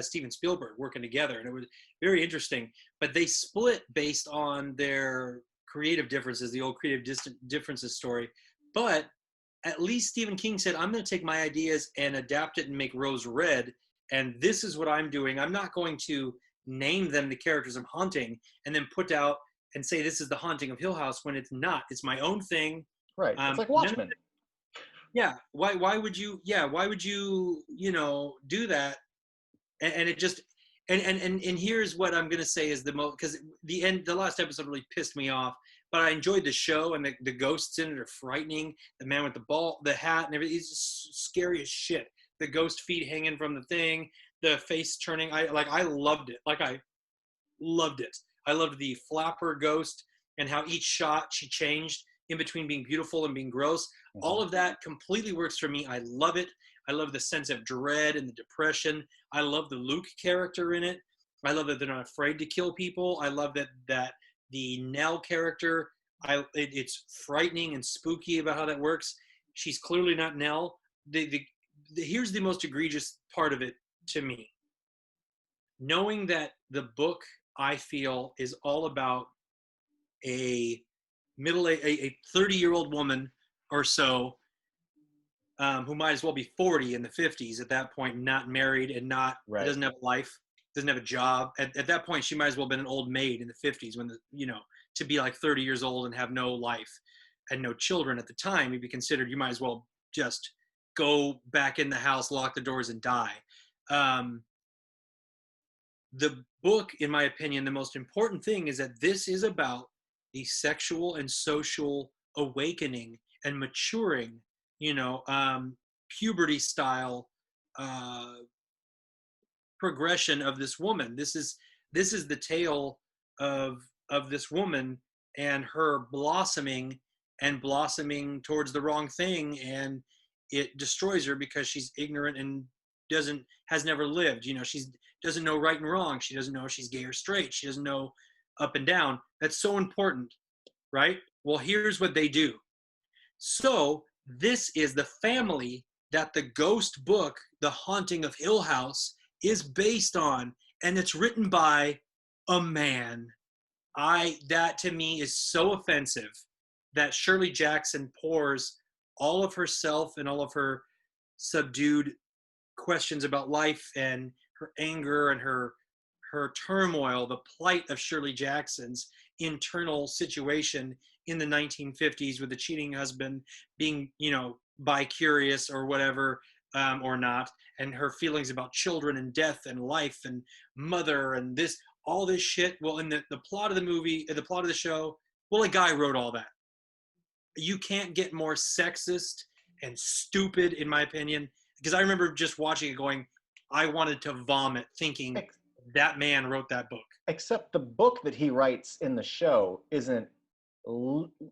Steven Spielberg working together, and it was very interesting, but they split based on their creative differences, the old creative differences story. But at least Stephen King said, I'm going to take my ideas and adapt it and make Rose Red, and this is what I'm doing. I'm not going to name them the characters I'm haunting and then put out and say this is the Haunting of Hill House when it's not. It's my own thing. Right. It's like Watchmen. Yeah. Why would you? Yeah. Why would you? Do that? And it just and here's what I'm gonna say is the most, because the last episode really pissed me off. But I enjoyed the show, and the ghosts in it are frightening. The man with the hat and everything is just scary as shit. The ghost feet hanging from the thing, the face turning. I loved it. I loved it. I loved the flapper ghost and how each shot she changed in between being beautiful and being gross. Mm-hmm. All of that completely works for me. I love it. I love the sense of dread and the depression. I love the Luke character in it. I love that they're not afraid to kill people. I love that the Nell character, it's frightening and spooky about how that works. She's clearly not Nell. Here's the most egregious part of it to me. Knowing that the book, I feel, is all about a 30-year-old woman or so who might as well be 40 in the 50s at that point, not married and doesn't have a life, doesn't have a job. At that point, she might as well have been an old maid in the 50s when to be like 30 years old and have no life and no children at the time, you'd be considered, you might as well just go back in the house, lock the doors, and die. The book, in my opinion, the most important thing is that this is about the sexual and social awakening and maturing, puberty style progression of this woman. This is the tale of this woman and her blossoming towards the wrong thing, and it destroys her because she's ignorant and has never lived. She doesn't know right and wrong. She doesn't know if she's gay or straight. She doesn't know up and down. That's so important, right? Well, here's what they do. So this is the family that the ghost book, The Haunting of Hill House, is based on, and it's written by a man. That to me is so offensive that Shirley Jackson pours all of herself and all of her subdued questions about life and her anger and her turmoil, the plight of Shirley Jackson's internal situation in the 1950s with the cheating husband being, bi-curious or whatever, or not, and her feelings about children and death and life and mother and all this shit. Well, in the plot of the movie, the plot of the show, well, a guy wrote all that. You can't get more sexist and stupid, in my opinion, because I remember just watching it going, I wanted to vomit thinking that man wrote that book. Except the book that he writes in the show isn't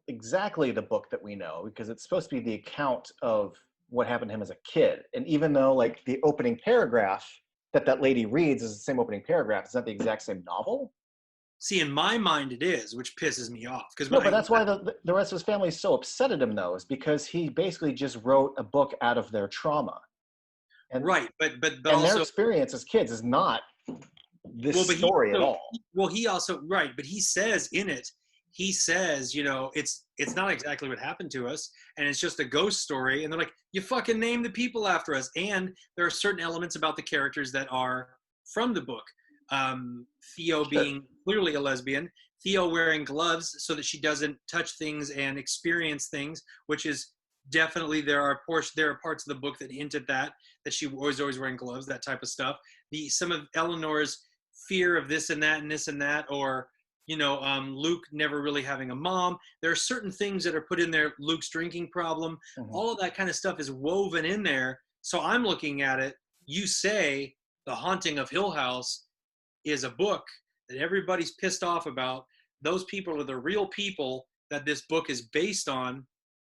exactly the book that we know, because it's supposed to be the account of what happened to him as a kid. And even though like the opening paragraph that lady reads is the same opening paragraph, it's not the exact same novel. See, in my mind, it is, which pisses me off. Because No, but that's why the rest of his family is so upset at him, though, is because he basically just wrote a book out of their trauma. And, right, but and also their experience as kids is not this story at all. He also, right, but he says in it, he says, you know, it's not exactly what happened to us, and it's just a ghost story. And they're like, you fucking name the people after us. And there are certain elements about the characters that are from the book. Theo being clearly a lesbian, Theo wearing gloves so that she doesn't touch things and experience things, which is definitely there are parts of the book that hint at that she was always wearing gloves, that type of stuff. Some of Eleanor's fear of this and that, or you know, Luke never really having a mom. There are certain things that are put in there. Luke's drinking problem, all of that kind of stuff is woven in there. So I'm looking at it. You say The Haunting of Hill House is a book that everybody's pissed off about. Those people are the real people that this book is based on.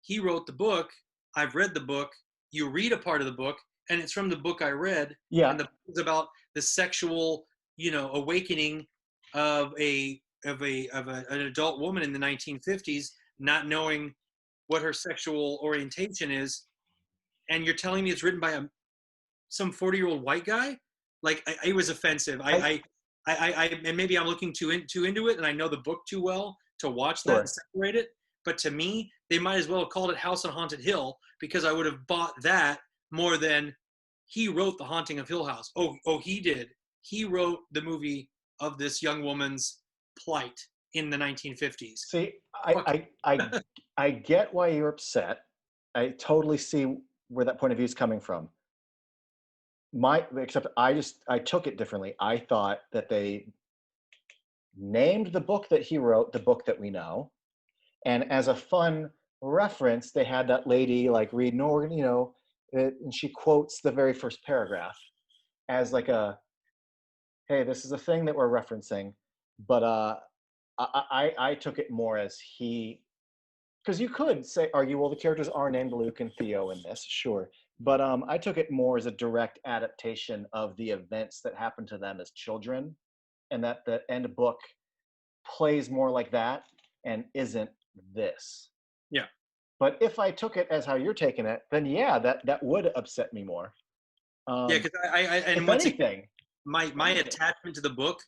He wrote the book. I've read the book. You read a part of the book, and it's from the book I read. Yeah. And the book is about the sexual, you know, awakening of an adult woman in the 1950s, not knowing what her sexual orientation is. And you're telling me it's written by some 40-year-old white guy? Like, it was offensive. And maybe I'm looking too into it, and I know the book too well to watch that and separate it. But to me, they might as well have called it House on Haunted Hill, because I would have bought that more than he wrote The Haunting of Hill House. Oh, he did. He wrote the movie of this young woman's plight in the 1950s. See, I get why you're upset. I totally see where that point of view is coming from. Except I took it differently. I thought that they named the book that he wrote the book that we know, and as a fun reference, they had that lady like read Norgan, you know, and she quotes the very first paragraph as like a, hey, this is a thing that we're referencing. But I took it more as because you could argue, well, the characters are named Luke and Theo in this, sure. But I took it more as a direct adaptation of the events that happened to them as children, and that the end book plays more like that and isn't this. Yeah. But if I took it as how you're taking it, then yeah, that would upset me more. Yeah, because if anything, my attachment to the book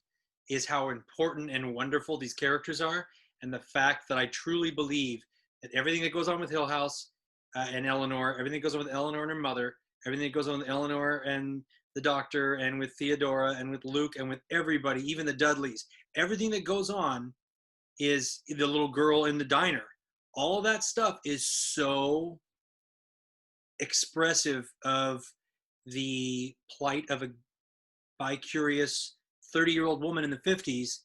is how important and wonderful these characters are, and the fact that I truly believe that everything that goes on with Hill House and Eleanor, everything that goes on with Eleanor and her mother, everything that goes on with Eleanor and the doctor, and with Theodora and with Luke and with everybody, even the Dudleys, everything that goes on is the little girl in the diner. All that stuff is so expressive of the plight of a bi-curious 30-year-old woman in the 50s,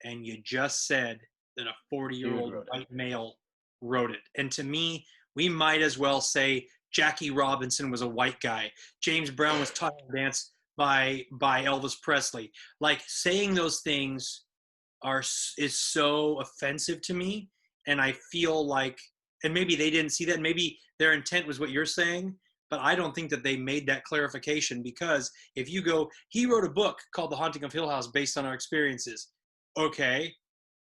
and you just said that a 40-year-old white male wrote it. And to me, we might as well say Jackie Robinson was a white guy. James Brown was taught to dance by Elvis Presley. Like, saying those things is so offensive to me, and I feel like, and maybe they didn't see that, maybe their intent was what you're saying, but I don't think that they made that clarification, because if you go, he wrote a book called The Haunting of Hill House based on our experiences. Okay.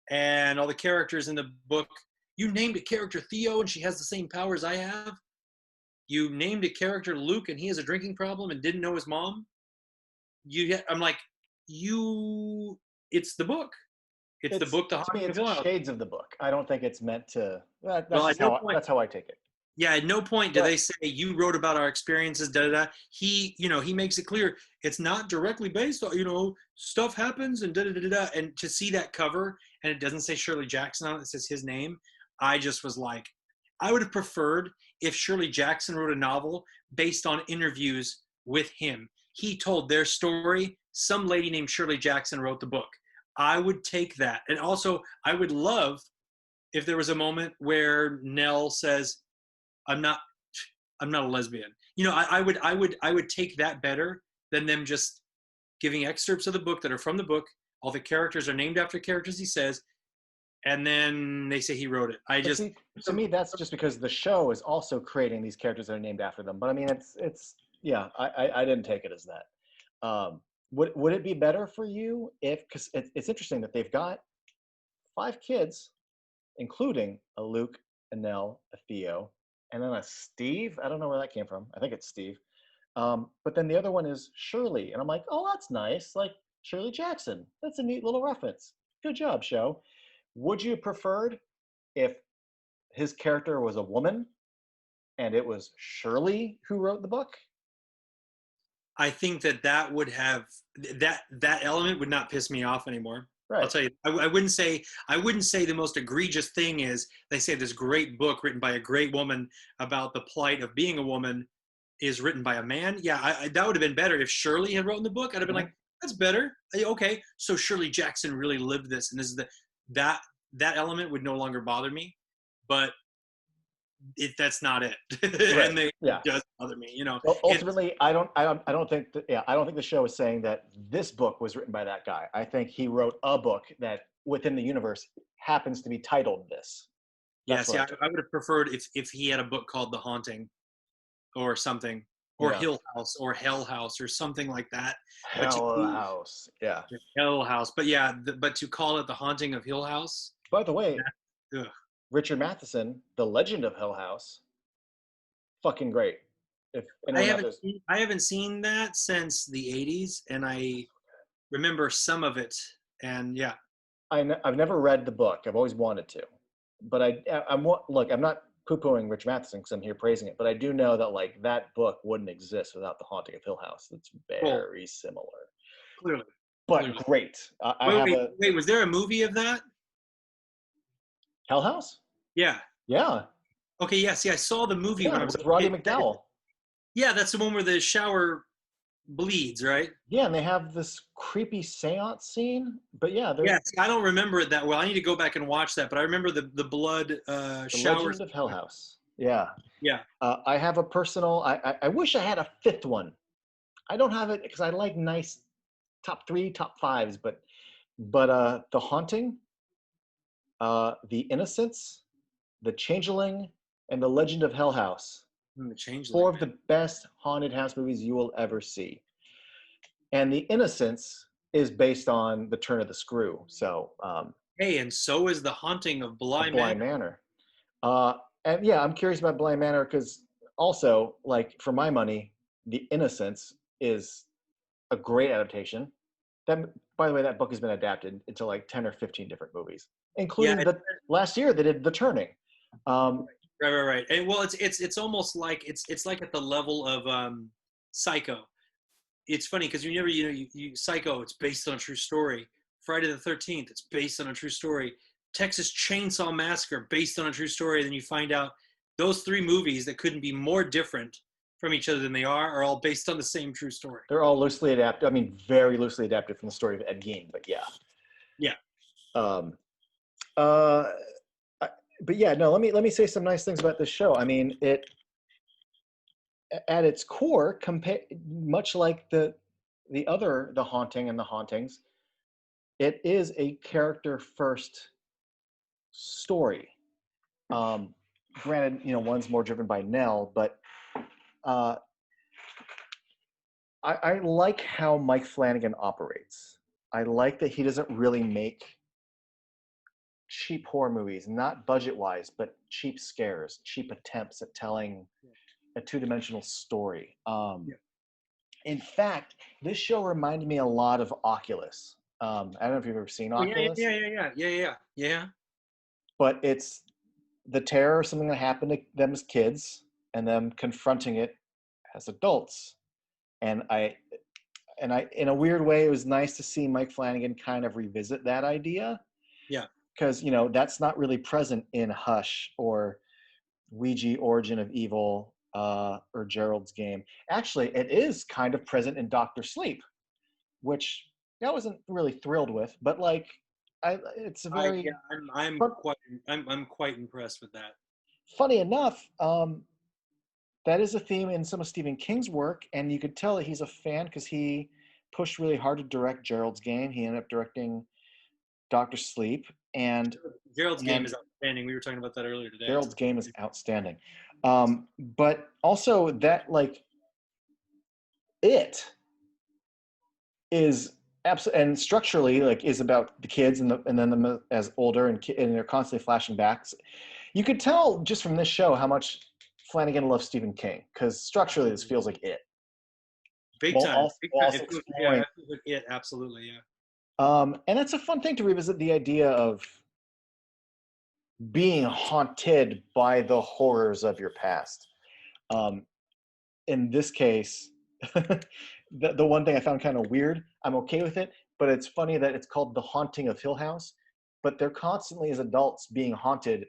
And all the characters in the book, you named a character Theo and she has the same powers I have. You named a character Luke and he has a drinking problem and didn't know his mom. I'm like, it's the book. It's the book, The Haunting of Hill House. Shades of the book. I don't think it's meant to. That's how I take it. Yeah, at no point do they say you wrote about our experiences. He makes it clear it's not directly based on, stuff happens and And to see that cover and it doesn't say Shirley Jackson on it, it says his name. I just was like, I would have preferred if Shirley Jackson wrote a novel based on interviews with him. He told their story. Some lady named Shirley Jackson wrote the book. I would take that. And also, I would love if there was a moment where Nell says, I'm not a lesbian. I would take that better than them just giving excerpts of the book that are from the book. All the characters are named after characters he says, and then they say he wrote it. But see, to me, that's just because the show is also creating these characters that are named after them. But I mean, it's yeah, I didn't take it as that. Would it be better for you if, because it's interesting that they've got 5 kids, including a Luke, a Nell, a Theo, and then a Steve. I don't know where that came from. I think it's Steve. But then the other one is Shirley, and I'm like, oh, that's nice, like Shirley Jackson. That's a neat little reference. Good job, show. Would you have preferred if his character was a woman and it was Shirley who wrote the book? I think that would have that element would not piss me off anymore. Right. I'll tell you, I wouldn't say the most egregious thing is they say this great book written by a great woman about the plight of being a woman is written by a man. Yeah, that would have been better if Shirley had written the book. I'd have been like, that's better. Okay, so Shirley Jackson really lived this, and this is that element would no longer bother me. But that's not it. Right. And it does bother me. Well, ultimately, I don't think the show is saying that this book was written by that guy. I think he wrote a book that within the universe happens to be titled this. I would have preferred if he had a book called The Haunting or something, or Hill House or Hell House or something like that. Hell House. Yeah. Hell House. But but to call it The Haunting of Hill House. By the way, Richard Matheson, The Legend of Hill House, fucking great. I haven't seen that since the 80s, and I remember some of it, and yeah. I've never read the book. I've always wanted to, but I'm not poo-pooing Rich Matheson because I'm here praising it, but I do know that like that book wouldn't exist without The Haunting of Hill House. It's very similar. Clearly. But great. Wait, was there a movie of that? Hell House? Yeah. Yeah. Okay, yeah, see, I saw the movie when I was with Roddy McDowell. Yeah, that's the one where the shower bleeds, right? Yeah, and they have this creepy seance scene. But yeah, I don't remember it that well. I need to go back and watch that, but I remember the blood shower. Legend of Hell House. Yeah. Yeah. I have a personal, I wish I had a 5th one. I don't have it because I like nice top 3, top 5s, but The Haunting, The Innocents, The Changeling, and The Legend of Hell House. The Changeling. 4 of the best haunted house movies you will ever see. And The Innocents is based on The Turn of the Screw. So hey, and so is The Haunting of Bly Manor. And yeah, I'm curious about Bly Manor because also, like, for my money, The Innocents is a great adaptation. That, by the way, that book has been adapted into like 10 or 15 different movies, including last year they did The Turning. Right. And well, it's almost like it's like at the level of Psycho. It's funny because you Psycho, it's based on a true story. Friday the 13th, it's based on a true story. Texas Chainsaw Massacre, based on a true story. And then you find out those 3 movies that couldn't be more different from each other than they are all based on the same true story. They're all loosely adapted. I mean, very loosely adapted from the story of Ed Gein, but yeah. Yeah. But yeah, no, let me say some nice things about this show. I mean, it at its core, much like the Haunting and The Hauntings, it is a character first story. Granted, one's more driven by Nell, but I like how Mike Flanagan operates. I like that he doesn't really make cheap horror movies, not budget-wise, but cheap scares, cheap attempts at telling a 2-dimensional story. In fact, this show reminded me a lot of Oculus. I don't know if you've ever seen Oculus. Yeah. But it's the terror of something that happened to them as kids and them confronting it as adults. And I, in a weird way, it was nice to see Mike Flanagan kind of revisit that idea. Yeah. Because, that's not really present in Hush or Ouija Origin of Evil or Gerald's Game. Actually, it is kind of present in Dr. Sleep, which I wasn't really thrilled with, but like, it's a very... I'm quite impressed with that. Funny enough, that is a theme in some of Stephen King's work, and you could tell that he's a fan because he pushed really hard to direct Gerald's Game. He ended up directing Doctor Sleep, and Gerald's Game is outstanding. We were talking about that earlier today. Gerald's Game is outstanding. But also that, like, it is absolutely, and structurally, like, is about the kids and then them as older, and they're constantly flashing back. You could tell just from this show how much Flanagan loves Stephen King, because structurally this feels like it. Big While time. also exploring. It feels like it, absolutely, yeah. And it's a fun thing to revisit, the idea of being haunted by the horrors of your past. In this case, the one thing I found kind of weird, I'm okay with it, but it's funny that it's called The Haunting of Hill House, but they're constantly, as adults, being haunted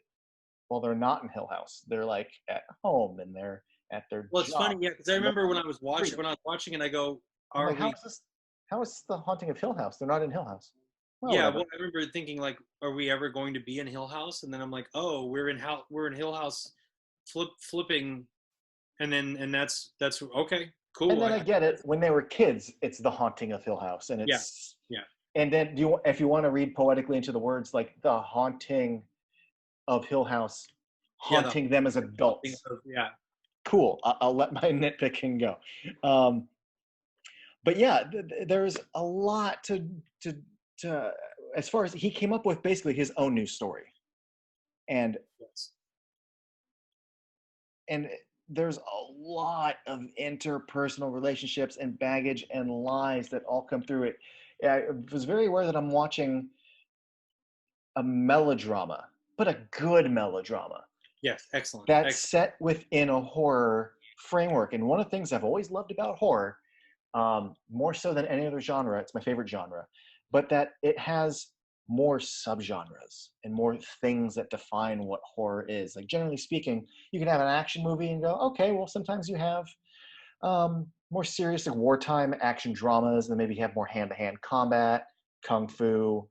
while they're not in Hill House. They're like at home, and they're at their Well, it's job. funny, yeah, because I remember when I was watching, and I go, I'm like, how is this The Haunting of Hill House? They're not in Hill House. Well, yeah, whatever. well, I remember thinking, like, are we ever going to be in Hill House? And then I'm like, oh, we're in Hill House, flipping, and that's okay, cool. And then I get it. When they were kids, it's The Haunting of Hill House, and it's yeah. And then, if you want to read poetically into the words, like The Haunting of Hill House, haunting them as adults. Yeah. Cool. I'll let my nitpicking go. But yeah, there's a lot to as far as he came up with basically his own new story, and there's a lot of interpersonal relationships and baggage and lies that all come through it. I was very aware that I'm watching a melodrama, but a good melodrama. Yes, excellent. That's set within a horror framework. And one of the things I've always loved about horror, more so than any other genre, it's my favorite genre, but that it has more subgenres and more things that define what horror is. Like, generally speaking, you can have an action movie and go, okay, well, sometimes you have more serious, like, wartime action dramas, and maybe you have more hand-to-hand combat, kung fu,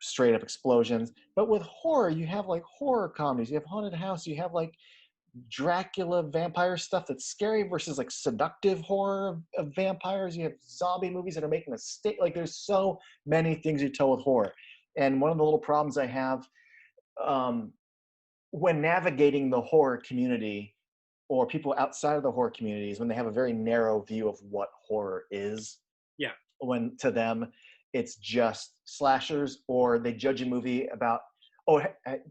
straight up explosions. But with horror, you have like horror comedies, you have haunted house, you have like Dracula vampire stuff that's scary versus like seductive horror of vampires. You have zombie movies that are making a state. Like, there's so many things you tell with horror. And one of the little problems I have when navigating the horror community, or people outside of the horror communities, when they have a very narrow view of what horror is. Yeah. When to them it's just slashers, or they judge a movie about,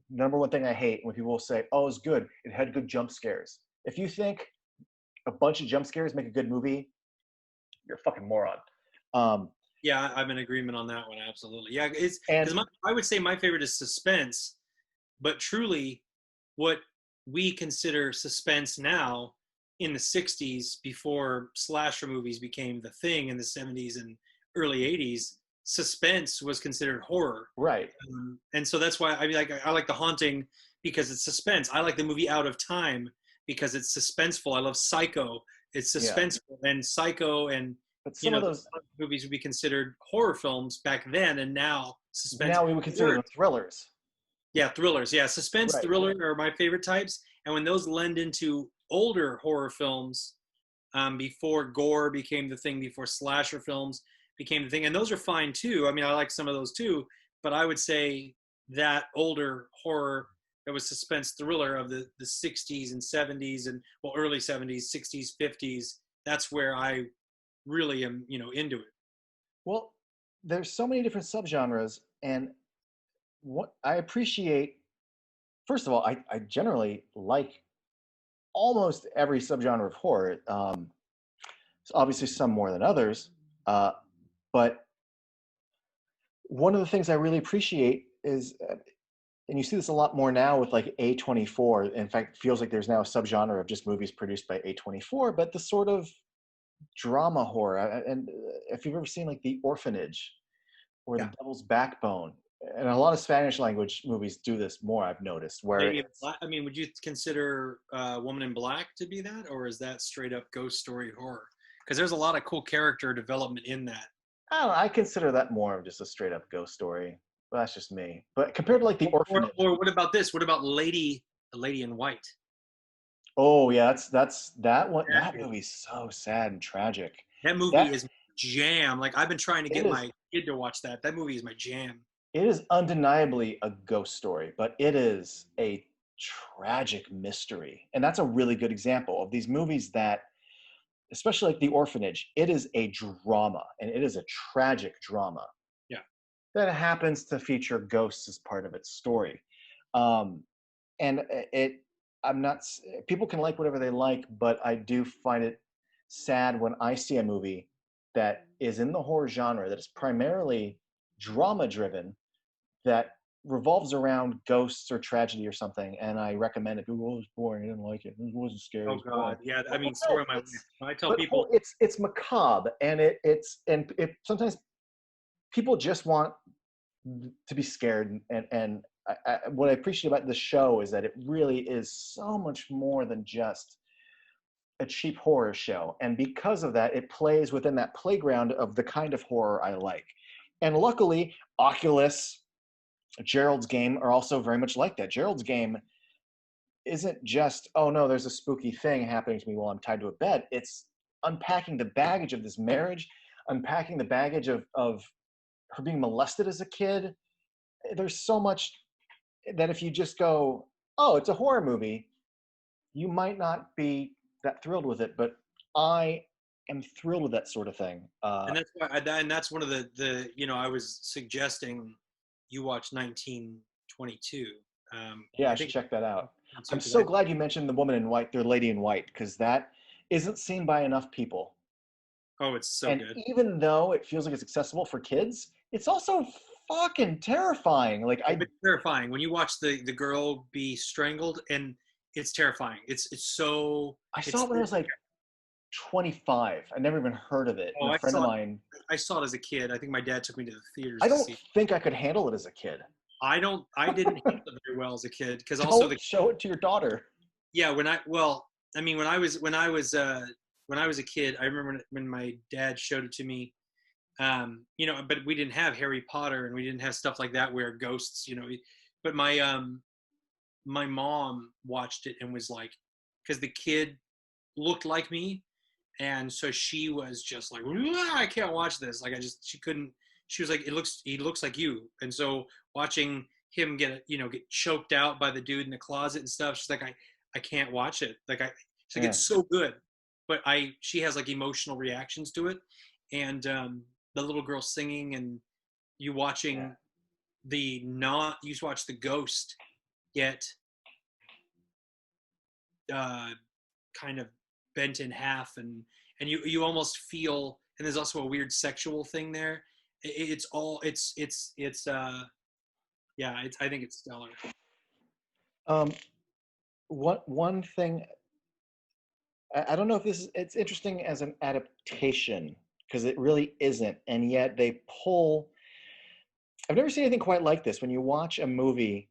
number one thing I hate when people will say, oh, it's good, it had good jump scares. If you think a bunch of jump scares make a good movie, you're a fucking moron. Yeah, I'm in agreement on that one, absolutely. Yeah, it's because I would say my favorite is suspense, but truly what we consider suspense now, in the 60s, before slasher movies became the thing in the 70s and early 80s, suspense was considered horror. Right. And so that's why I like The Haunting, because it's suspense. I like the movie Out of Time because it's suspenseful. I love Psycho. It's suspenseful. And Psycho and but some of those movies would be considered horror films back then, and now suspense. Now we would consider them thrillers. Yeah, thrillers. Yeah, suspense, thriller are my favorite types. And when those lend into older horror films, before gore became the thing, before slasher films became the thing, and those are fine too. I mean, I like some of those too, but I would say that older horror that was suspense thriller of the 60s and 70s and, well, early 70s, 60s, 50s, that's where I really am, into it. Well, there's so many different subgenres, and what I appreciate, first of all, I generally like almost every subgenre of horror. Obviously some more than others, but one of the things I really appreciate is, and you see this a lot more now with like A24. In fact, it feels like there's now a subgenre of just movies produced by A24, but the sort of drama horror. And if you've ever seen like The Orphanage or The Devil's Backbone, and a lot of Spanish language movies do this more, I've noticed. Where I mean, would you consider Woman in Black to be that, or is that straight up ghost story horror? Because there's a lot of cool character development in that. I don't know, I consider that more of just a straight up ghost story. Well, that's just me. But compared to like The Orphanage. Or what about this? What about Lady in White? Oh yeah, that's that one. That movie's so sad and tragic. That movie is jam. Like I've been trying to It get is. my kid to watch that. That movie is my jam. It is undeniably a ghost story, but it is a tragic mystery. And that's a really good example of these movies that, especially like The Orphanage, it is a drama and it is a tragic drama Yeah. that happens to feature ghosts as part of its story. Um, and it, I'm not, people can like whatever they like, but I do find it sad when I see a movie that is in the horror genre that is primarily drama driven that revolves around ghosts or tragedy or something, and I recommend it. People, oh, it's boring. I didn't like it. It wasn't scary. Oh It's boring. God, yeah. I Well, mean, no, story of my life. When I tell but people, it's macabre, and it sometimes people just want to be scared, and what I appreciate about the show is that it really is so much more than just a cheap horror show, and because of that, it plays within that playground of the kind of horror I like. And luckily, Oculus, Gerald's Game are also very much like that. Gerald's Game isn't just, oh no, there's a spooky thing happening to me while I'm tied to a bed. It's unpacking the baggage of this marriage, unpacking the baggage of her being molested as a kid. There's so much that if you just go, oh, it's a horror movie, you might not be that thrilled with it. But I am thrilled with that sort of thing. and that's why, and that's one of the I was suggesting you watch 1922. Yeah, I I should think check that out. too, I'm because so glad you mentioned the woman in white, their lady in white, because that isn't seen by enough people. oh, it's so And good. even though it feels like it's accessible for kids, it's also fucking terrifying. Like Oh, it's terrifying when you watch the girl be strangled, and it's terrifying. It's so I saw it's it when I was like 25. I never even heard of it. oh, And a friend of mine, I saw it as a kid. I think my dad took me to the theaters I to don't see it. think I could handle it as a kid. I didn't handle it very well as a kid because also Don't show it to your daughter. yeah, I mean when I was a kid, I remember when my dad showed it to me. But we didn't have Harry Potter and we didn't have stuff like that where ghosts, but my mom watched it and was like, because the kid looked like me, and so she was just like, I can't watch this. Like she couldn't. She was like, he looks like you, and so watching him get choked out by the dude in the closet and stuff, she's like, I can't watch it. She's like, Yeah. it's so good, but she has like emotional reactions to it, and the little girl singing and you watching you watch the ghost get uh, kind of bent in half, and you almost feel, and there's also a weird sexual thing there. It's all it's yeah, I think it's stellar. Um, one thing, I don't know if it's interesting as an adaptation because it really isn't. And yet they pull, I've never seen anything quite like this. When you watch a movie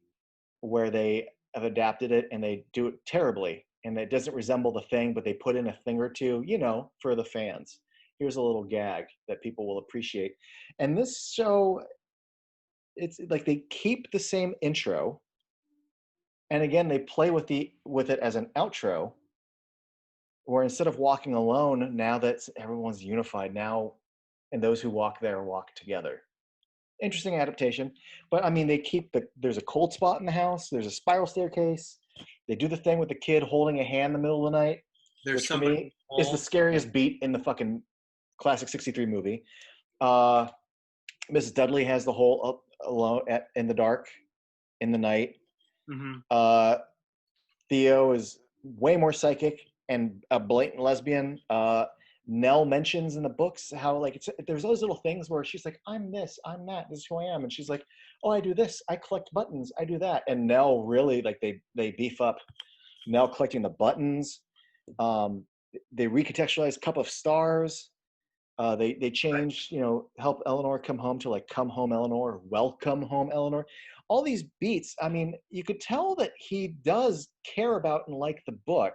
where they have adapted it and they do it terribly and it doesn't resemble the thing, but they put in a thing or two, for the fans. Here's a little gag that people will appreciate. And this show, it's like they keep the same intro, and again they play with it as an outro, where instead of walking alone, now that everyone's unified now, and those who walk there walk together. Interesting adaptation. But I mean, they keep there's a cold spot in the house, there's a spiral staircase, they do the thing with the kid holding a hand in the middle of the night, There's which for somebody me is the involved. scariest beat in the fucking classic 63 movie. uh Mrs. Dudley has the whole up alone in the dark in the night. Mm-hmm. uh Theo is way more psychic and a blatant lesbian. Nell mentions in the books how like there's those little things where she's like, I'm this, I'm that, this is who I am, and she's like, oh, I do this, I collect buttons, I do that, and Nell really like they beef up Nell collecting the buttons. Um, they recontextualize Cup of Stars. They change, help Eleanor come home to like come home Eleanor, welcome home Eleanor. All these beats, I mean, you could tell that he does care about and like the book.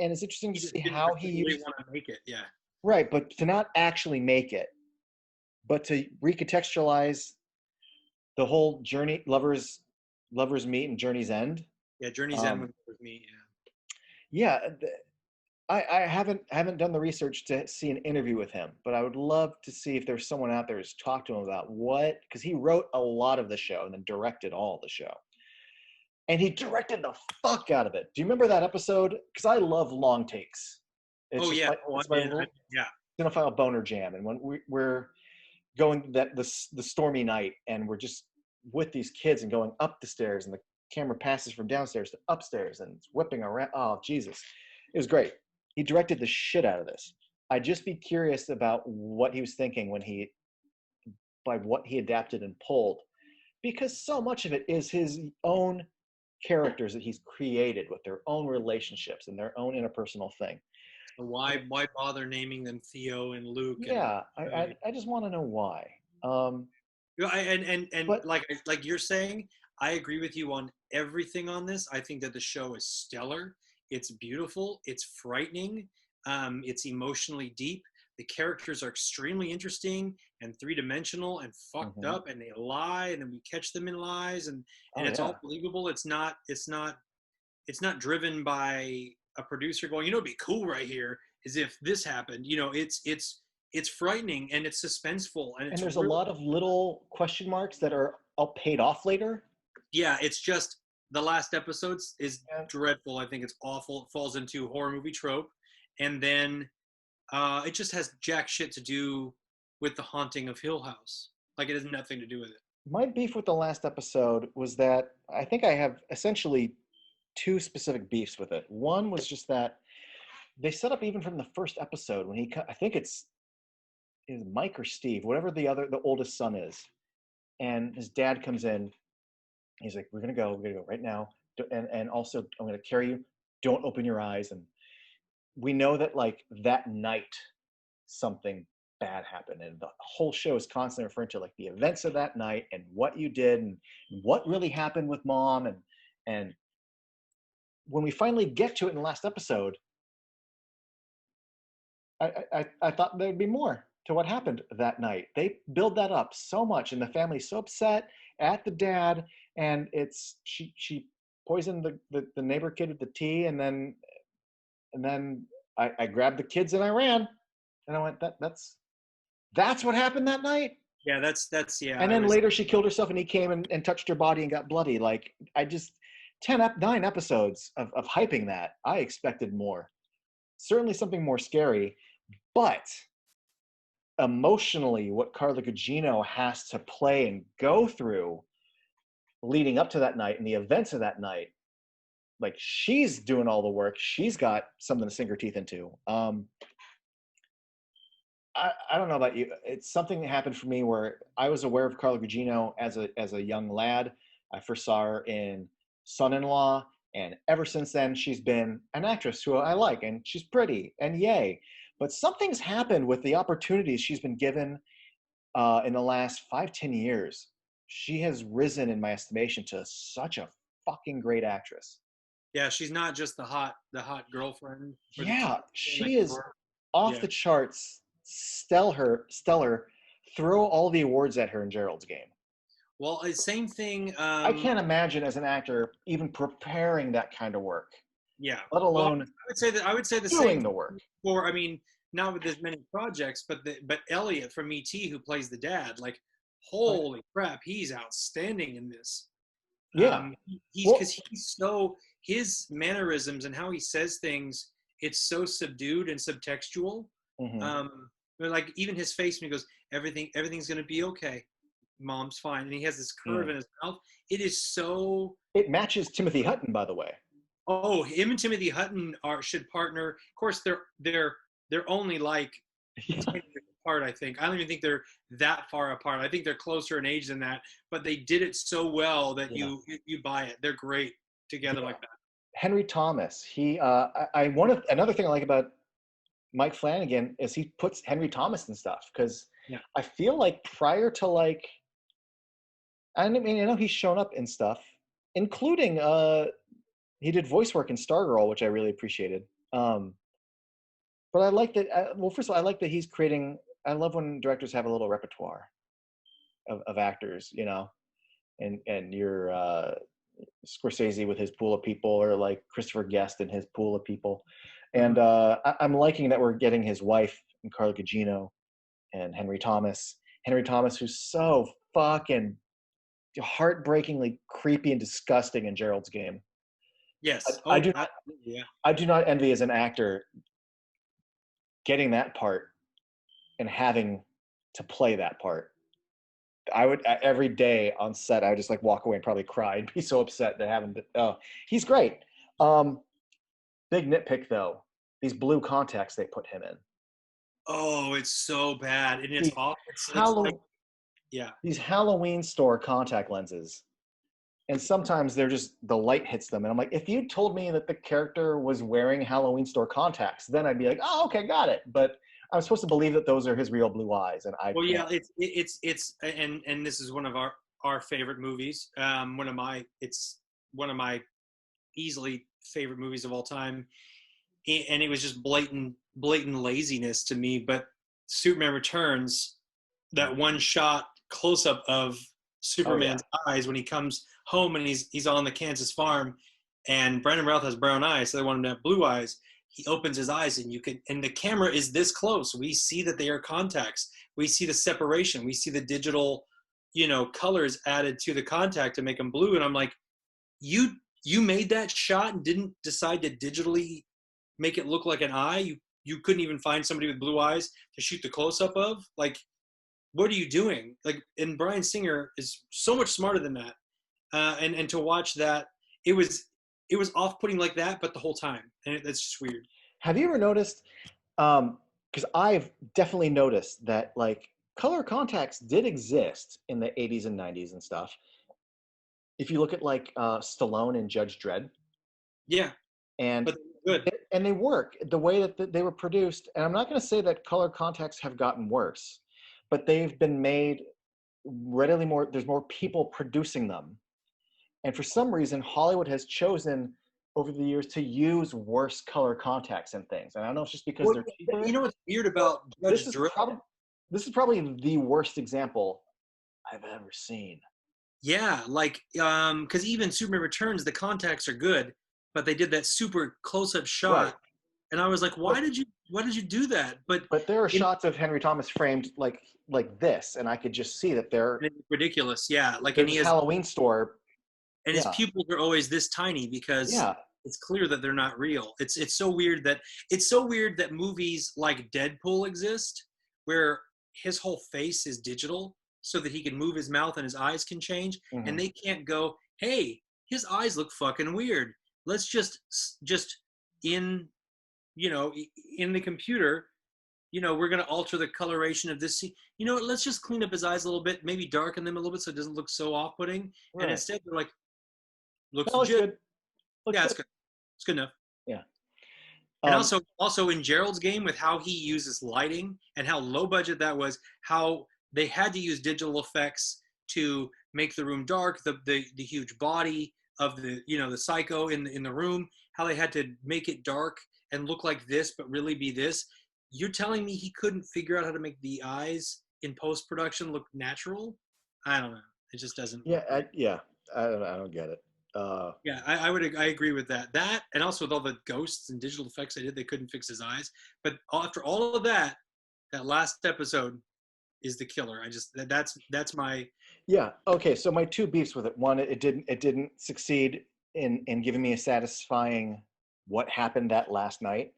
And it's interesting He to just see didn't how he particularly used, want to make it. Yeah. right, but to not actually make it, but to recontextualize the whole journey, lovers meet and journey's end. Yeah. Journey's End Um, with me. Yeah. yeah, I haven't done the research to see an interview with him, but I would love to see if there's someone out there who's talked to him about what, because he wrote a lot of the show and then directed all the show. And he directed the fuck out of it. Do you remember that episode? Because I love long takes. It's Oh just yeah. like Oh, it's my yeah. cinephile boner jam. And when we're going the stormy night, and we're just with these kids and going up the stairs, and the camera passes from downstairs to upstairs, and it's whipping around. Oh Jesus, it was great. He directed the shit out of this. I'd just be curious about what he was thinking when by what he adapted and pulled, because so much of it is his own characters that he's created with their own relationships and their own interpersonal thing. So why bother naming them Theo and Luke and Yeah, I just want to know why. Um, you know, and but like you're saying, I agree with you on everything on this. I think that the show is stellar. It's beautiful. It's frightening. It's emotionally deep. The characters are extremely interesting and three-dimensional and fucked mhm. up, and they lie, and then we catch them in lies, and Oh it's yeah, all believable. It's not driven by a producer going, you know, it'd be cool right here, as if this happened. You know, it's frightening and it's suspenseful and and it's there's a really lot of little question marks that are all paid off later. yeah. It's just the last episodes is Yeah. dreadful. I think it's awful. It falls into horror movie trope, and then it just has jack shit to do with the haunting of Hill House. Like it has nothing to do with it. My beef with the last episode was that I think I have essentially two specific beefs with it. One was just that they set up even from the first episode when I think it's is Mike or Steve, whatever the oldest son is, and his dad comes in. He's like, we're gonna go right now, and also I'm gonna carry you. Don't open your eyes. And we know that like that night something bad happened, and the whole show is constantly referring to like the events of that night and what you did and what really happened with mom. And when we finally get to it in the last episode, I thought there'd be more to what happened that night. They build that up so much, and the family's so upset at the dad, and it's she poisoned the neighbor kid with the tea, and then I grabbed the kids and I ran, and I went that's what happened that night. Yeah, that's yeah. And I then was later she killed herself, and he came and touched her body and got bloody. Like I just 9 episodes of hyping that. I expected more. Certainly something more scary, but emotionally what Carla Gugino has to play and go through leading up to that night and the events of that night, like she's doing all the work. She's got something to sink her teeth into. I don't know about you. It's something that happened for me where I was aware of Carla Gugino as a young lad. I first saw her in Son-in-Law, and ever since then she's been an actress who I like, and she's pretty, and yay. But something's happened with the opportunities she's been given in the last 5-10 years. She has risen in my estimation to such a fucking great actress. yeah. She's not just the hot girlfriend or the Yeah, next she is door. off Yeah. the charts, stellar. Throw all the awards at her in Gerald's Game. Well, same thing. I can't imagine as an actor even preparing that kind of work, Yeah. let Well, alone I would say the same doing the work. for. I mean, not with as many projects, but Elliot from ET, who plays the dad, like, Oh, yeah. holy crap, he's outstanding in this. Yeah. He's Well, because he's so his mannerisms and how he says things. It's so subdued and subtextual. mhm. But like even his face when he goes, everything's gonna be okay. Mom's fine, and he has this curve Mm. in his mouth. It is so. It matches Timothy Hutton, by the way. Oh, him and Timothy Hutton should partner. Of course, they're only like 10 years apart. I think. I don't even think they're that far apart. I think they're closer in age than that. But they did it so well that Yeah. you buy it. They're great together Yeah. like that. Henry Thomas. I one of another thing I like about Mike Flanagan is he puts Henry Thomas in stuff, because Yeah. I feel like prior to like, I mean, I know he's shown up in stuff, including he did voice work in Stargirl, which I really appreciated. But I like that. Well, first of all, I like that he's creating. I love when directors have a little repertoire of actors, and your Scorsese with his pool of people, or like Christopher Guest and his pool of people. And I'm liking that we're getting his wife and Carla Gugino and Henry Thomas. Henry Thomas, who's so fucking heartbreakingly creepy and disgusting in Gerald's Game. Yes. I Oh, do not. absolutely, yeah. I do not envy as an actor getting that part and having to play that part. I would every day on set, I would just like walk away and probably cry and be so upset that having to. Oh, he's great. Big nitpick though, these blue contacts they put him in. Oh, it's so bad, and it's These off. It's like, Halloween, yeah. these Halloween store contact lenses, and sometimes they're just the light hits them, and I'm like, if you told me that the character was wearing Halloween store contacts, then I'd be like, oh, okay, got it. But I'm supposed to believe that those are his real blue eyes, and I Well, can't. yeah, it's and this is one of our favorite movies. It's one of my easily favorite movies of all time, and it was just blatant laziness to me. But Superman Returns, that one shot close up of Oh yeah, Superman's eyes when he comes home and he's on the Kansas farm, and Brandon Routh has brown eyes, so they want him to have blue eyes. He opens his eyes and the camera is this close. We see that they are contacts. We see the separation. We see the digital, colors added to the contact to make them blue. And I'm like, you made that shot and didn't decide to digitally make it look like an eye. You couldn't even find somebody with blue eyes to shoot the close up of. Like, what are you doing? Like, and Bryan Singer is so much smarter than that. And to watch that, it was off-putting like that, but the whole time, and it's just weird. have you ever noticed? Because I've definitely noticed that like color contacts did exist in the 80s and 90s and stuff. If you look at like Stallone and Judge Dredd, Yeah, and but good. and they work the way that they were produced. And I'm not going to say that color contacts have gotten worse, but they've been made readily more. There's more people producing them, and for some reason, Hollywood has chosen over the years to use worse color contacts and things. And I don't know if it's just because Well, they're cheaper. you know what's weird But about Judge Dredd? this is probably the worst example I've ever seen. Yeah, like because even Superman Returns, the contacts are good, but they did that super close-up Right. shot, and I was like, But why did you do that? But but there are in, shots of Henry Thomas framed like this, and I could just see that it's ridiculous. Yeah, like they're just Halloween store. and his Yeah. pupils are always this tiny because Yeah. it's clear that they're not real. It's so weird that movies like Deadpool exist, where his whole face is digital, so that he can move his mouth and his eyes can change, and Mm-hmm. they can't go, hey, his eyes look fucking weird. Let's just in in the computer, we're gonna alter the coloration of this scene. Let's just clean up his eyes a little bit, maybe darken them a little bit so it doesn't look so off-putting. And Right. instead, they're like, looks That looks legit. good. Looks Yeah, it's good. good. It's good enough. Yeah. And also in Gerald's Game, with how he uses lighting and how low budget that was, how they had to use digital effects to make the room dark, the huge body of the psycho in the room, how they had to make it dark and look like this but really be this. You're telling me he couldn't figure out how to make the eyes in post production look natural? I don't know. It just doesn't Yeah. work right. I don't get it. Yeah, I agree with that. That, and also with all the ghosts and digital effects they did, they couldn't fix his eyes. But after all of that, that last episode is the killer. That's my Yeah. Okay. So my two beefs with it. One, it didn't succeed in giving me a satisfying what happened that last night.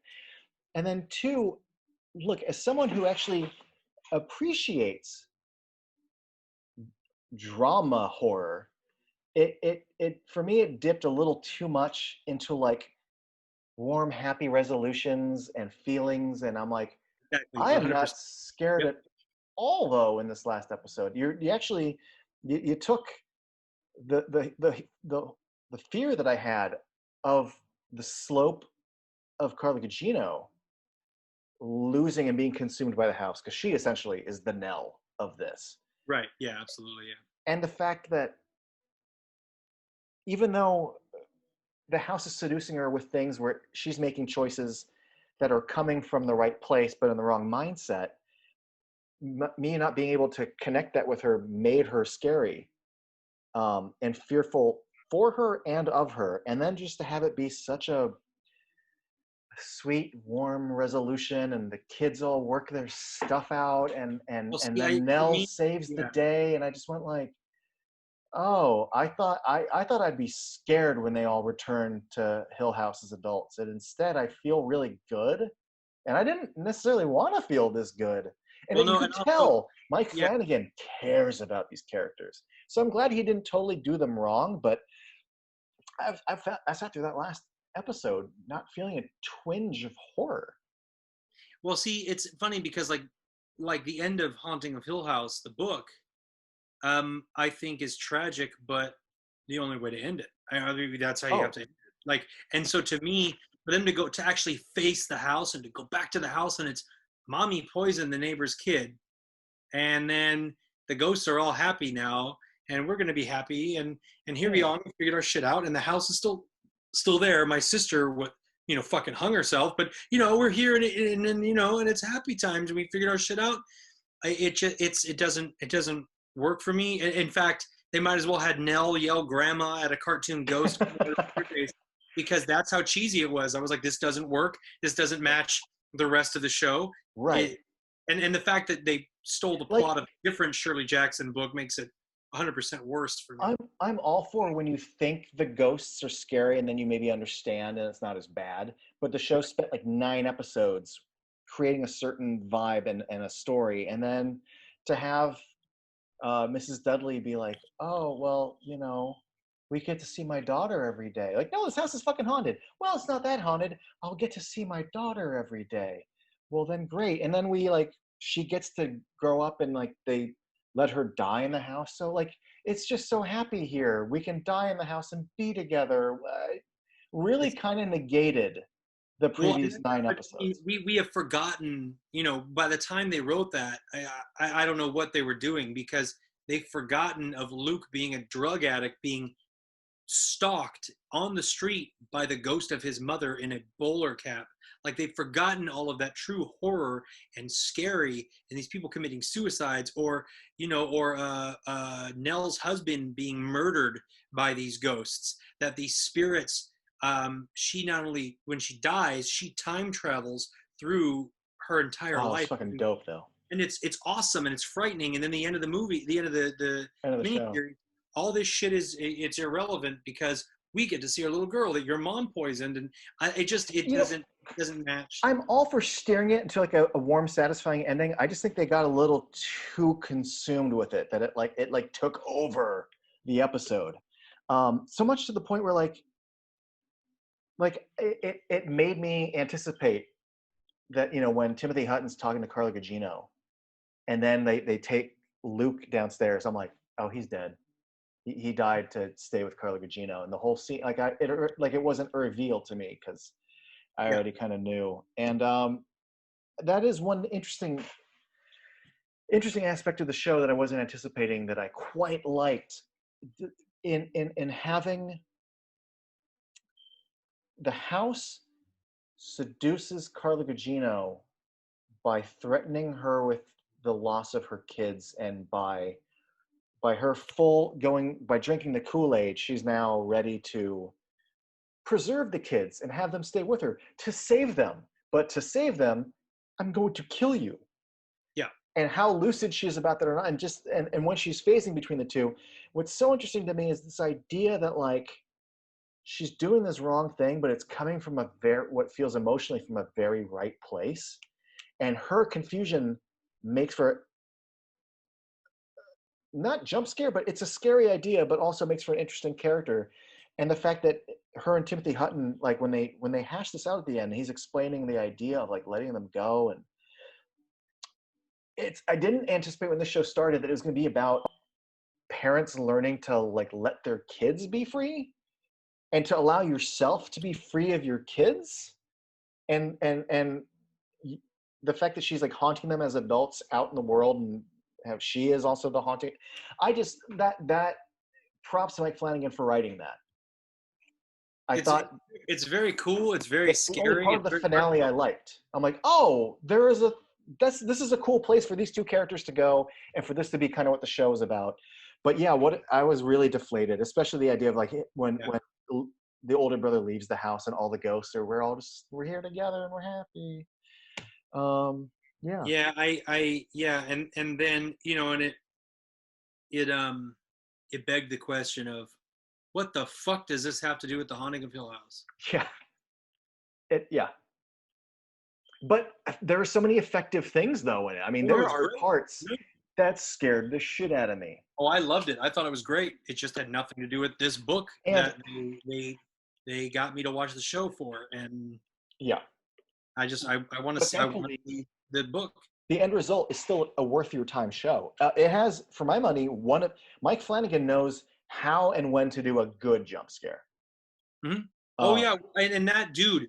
And then two, look, as someone who actually appreciates drama horror, it for me it dipped a little too much into like warm, happy resolutions and feelings, and I'm like, exactly I am 100%. not scared Yep. at all though in this last episode. You actually you took the fear that I had of the slope of Carla Gugino losing and being consumed by the house, because she essentially is the Nell of this. Right. Yeah. Absolutely. Yeah. And the fact that even though the house is seducing her with things where she's making choices that are coming from the right place but in the wrong mindset, me not being able to connect that with her made her scary, and fearful for her and of her. And then just to have it be such a sweet, warm resolution, and the kids all work their stuff out, Well, and see, then for Nell me, saves the yeah. day, and I just went like, oh, I thought I'd be scared when they all return to Hill House as adults, and instead I feel really good, and I didn't necessarily want to feel this good, and Well, you no, could and also, tell Mike yeah. Flanagan cares about these characters, so I'm glad he didn't totally do them wrong, but I sat through that last episode not feeling a twinge of horror. Well, see, it's funny because like the end of Haunting of Hill House, the book, I think is tragic, but the only way to end it. I mean, that's how you have Oh, to end it. Like, and so to me, for them to go to actually face the house and to go back to the house and it's mommy poisoned the neighbor's kid, and then the ghosts are all happy now, and we're gonna be happy, and here we yeah. are, we figured our shit out, and the house is still there. My sister what fucking hung herself, but we're here and and it's happy times and we figured our shit out. It doesn't work for me. In fact, they might as well had Nell yell "grandma" at a cartoon ghost because that's how cheesy it was. I was like, this doesn't work. This doesn't match the rest of the show. Right. It, and the fact that they stole the Like plot of a different Shirley Jackson book makes it 100% worse for me. I'm all for when you think the ghosts are scary and then you maybe understand and it's not as bad. But the show spent like 9 episodes creating a certain vibe and a story, and then to have Mrs. Dudley be like, "Oh well, we get to see my daughter every day." Like, no, this house is fucking haunted. Well, it's not that haunted. I'll get to see my daughter every day. Well, then great. And then she gets to grow up and like they let her die in the house. So like, it's just so happy here. We can die in the house and be together. Really It's kind of negated the Well, previous nine but episodes. we have forgotten. By the time they wrote that, I don't know what they were doing because they've forgotten of Luke being a drug addict, being stalked on the street by the ghost of his mother in a bowler cap. Like they've forgotten all of that true horror and scary, and these people committing suicides, or Nell's husband being murdered by these ghosts. That these spirits, she not only when she dies, she time travels through her entire Oh, it's life, fucking dope though. and it's awesome and it's frightening. And then the end of the movie, the end of the End of the show. miniseries, all this shit it's irrelevant because we get to see our little girl that your mom poisoned, and it You know, doesn't match. I'm all for steering it into like a warm, satisfying ending. I just think they got a little too consumed with it, that it took over the episode. So much to the point where it made me anticipate that, when Timothy Hutton's talking to Carla Gugino and then they take Luke downstairs, I'm like, oh, he's dead. He died to stay with Carla Gugino, and the whole scene, it wasn't a reveal to me because I Yeah, already kind of knew. And that is one interesting aspect of the show that I wasn't anticipating, that I quite liked, in having the house seduces Carla Gugino by threatening her with the loss of her kids, and by her by drinking the Kool-Aid, she's now ready to preserve the kids and have them stay with her to save them. But to save them, I'm going to kill you. yeah. And how lucid she is about that or not, and when she's phasing between the two, what's so interesting to me is this idea that like she's doing this wrong thing, but it's coming from what feels emotionally from a very right place, and her confusion makes for not jump scare, but it's a scary idea, but also makes for an interesting character. And the fact that her and Timothy Hutton, like when they hash this out at the end, he's explaining the idea of like letting them go, and I didn't anticipate when this show started that it was going to be about parents learning to like let their kids be free and to allow yourself to be free of your kids, and the fact that she's like haunting them as adults out in the world, and how she is also the haunting. I just that props to Mike Flanagan for writing that. I It's thought it's very cool. It's very it's the only scary. part of It's the very finale I liked. I'm like, oh, this is a cool place for these two characters to go, and for this to be kind of what the show is about. But yeah, what I was really deflated, especially the idea of like when yeah. the older brother leaves the house and all the ghosts are, we're here together and we're happy. Yeah. Yeah, yeah, and then and it begged the question of what the fuck does this have to do with the Haunting of Hill House? Yeah. Yeah. But there are so many effective things though in it. I mean, Oh, it there was are great. parts that scared the shit out of me. Oh, I loved it. I thought it was great. It just had nothing to do with this book And that they got me to watch the show for, and yeah, I want to but see, I want thankfully to see the book. the end result is still a worth your time show. It has, for my money, one of Mike Flanagan knows how and when to do a good jump scare. Hmm. Oh Um, yeah, and that dude,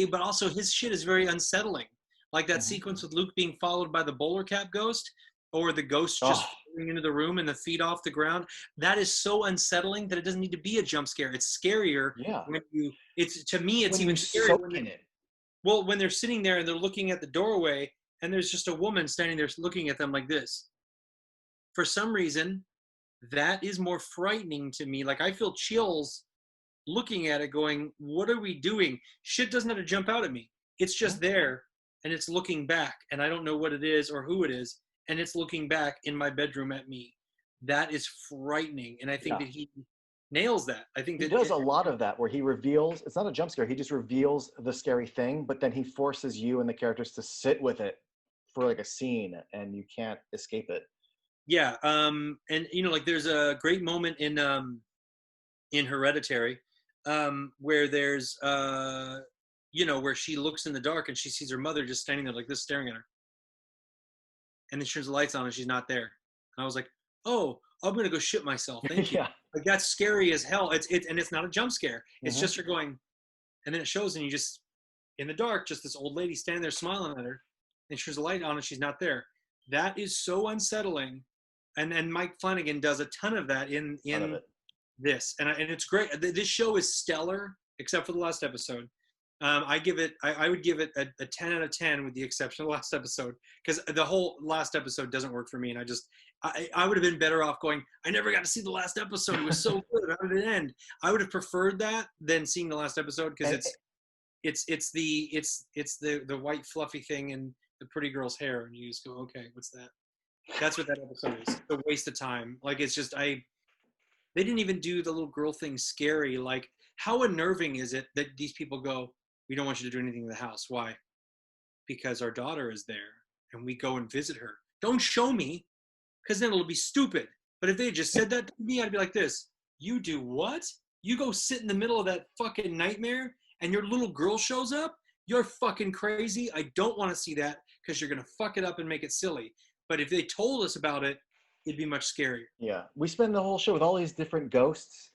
but also his shit is very unsettling. Like that mhm. sequence with Luke being followed by the bowler cap ghost, or the ghost just Oh, falling into the room and the feet off the ground. That is so unsettling that it doesn't need to be a jump scare. It's scarier yeah. when you. It's to me, it's When even you scarier soak in it. well, when they're sitting there and they're looking at the doorway and there's just a woman standing there looking at them like this. For some reason, that is more frightening to me. Like I feel chills looking at it going, what are we doing? Shit doesn't have to jump out at me. It's Mhm. just there and it's looking back and I don't know what it is or who it is. And it's looking back in my bedroom at me. That is frightening. And I think Yeah. that he nails that. I think He that does a lot of that where he reveals, it's not a jump scare, he just reveals the scary thing, but then he forces you and the characters to sit with it for like a scene and you can't escape it. yeah. And like there's a great moment in Hereditary, where there's where she looks in the dark and she sees her mother just standing there like this, staring at her, and then she turns the lights on and she's not there. And I was like, oh, I'm gonna go shit myself. Thank you. Yeah. Like that's scary as hell. And it's not a jump scare. It's Hmm. just her going, and then it shows and you just in the dark, just this old lady standing there smiling at her, and she turns the light on and she's not there. That is so unsettling. And Mike Flanagan does a ton of that None of in it. this, and it's great. This show is stellar, except for the last episode. I would give it a 10 out of 10 with the exception of the last episode because the whole last episode doesn't work for me, and I would have been better off going. I never got to see the last episode. It was so good. How did it end? I would have preferred that than seeing the last episode because And it's the white fluffy thing and the pretty girl's hair, and you just go, okay, what's that? That's what that episode is. It's a waste of time. Like it's just they didn't even do the little girl thing scary. Like, how unnerving is it that these people go, we don't want you to do anything in the house. Why? Because our daughter is there and we go and visit her. Don't show me, because then it'll be stupid. But if they had just said that to me, I'd be like this. You do what? You go sit in the middle of that fucking nightmare and your little girl shows up? You're fucking crazy. I don't want to see that because you're going to fuck it up and make it silly. But if they told us about it, it'd be much scarier. yeah, we spend the whole show with all these different ghosts,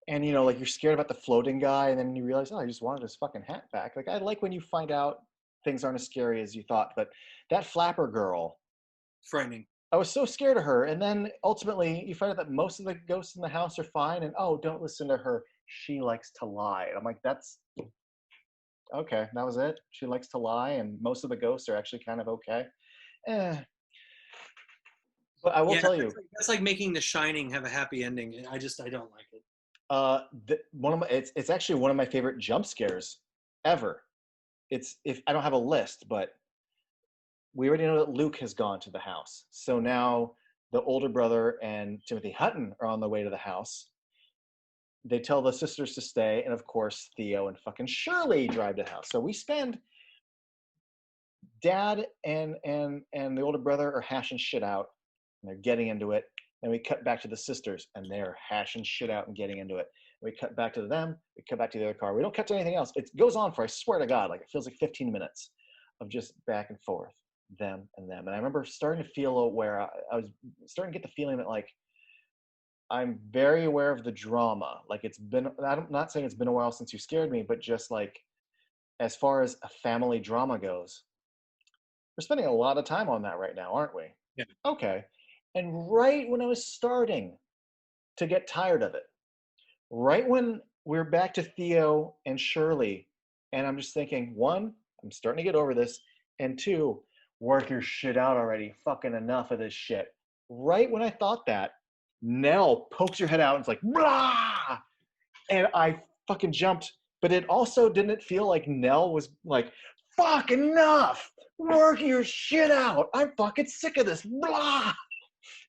and like you're scared about the floating guy, and then you realize, oh, I just wanted his fucking hat back. Like I like when you find out things aren't as scary as you thought. But that flapper girl, Frightening. I was so scared of her, and then ultimately you find out that most of the ghosts in the house are fine, and oh, don't listen to her. She likes to lie. And I'm like, that's okay. That was it. She likes to lie, and most of the ghosts are actually kind of okay. Eh. But I will Yeah, tell you, that's like making The Shining have a happy ending. I don't like it. one of my it's actually one of my favorite jump scares ever. It's, if I don't have a list, but we already know that Luke has gone to the house. So now the older brother and Timothy Hutton are on the way to the house. They tell the sisters to stay, and of course Theo and fucking Shirley drive to the house. So we spend, dad and the older brother are hashing shit out and they're getting into it. And we cut back to the sisters and they're hashing shit out and getting into it. We cut back to them, we cut back to the other car. We don't cut to anything else. It goes on for, I swear to God, like it feels like 15 minutes of just back and forth, them and them. And I remember starting to feel where I was starting to get the feeling that like I'm very aware of the drama. Like it's been, I'm not saying it's been a while since you scared me, but just like as far as a family drama goes, we're spending a lot of time on that right now, aren't we? Yeah. Okay. And right when I was starting to get tired of it, right when we're back to Theo and Shirley, and I'm just thinking, one, I'm starting to get over this, and two, work your shit out already. Fucking enough of this shit. Right when I thought that, Nell pokes her head out and it's like, blah! And I fucking jumped. But it also didn't feel like Nell was like, fuck, enough, work your shit out, I'm fucking sick of this, blah.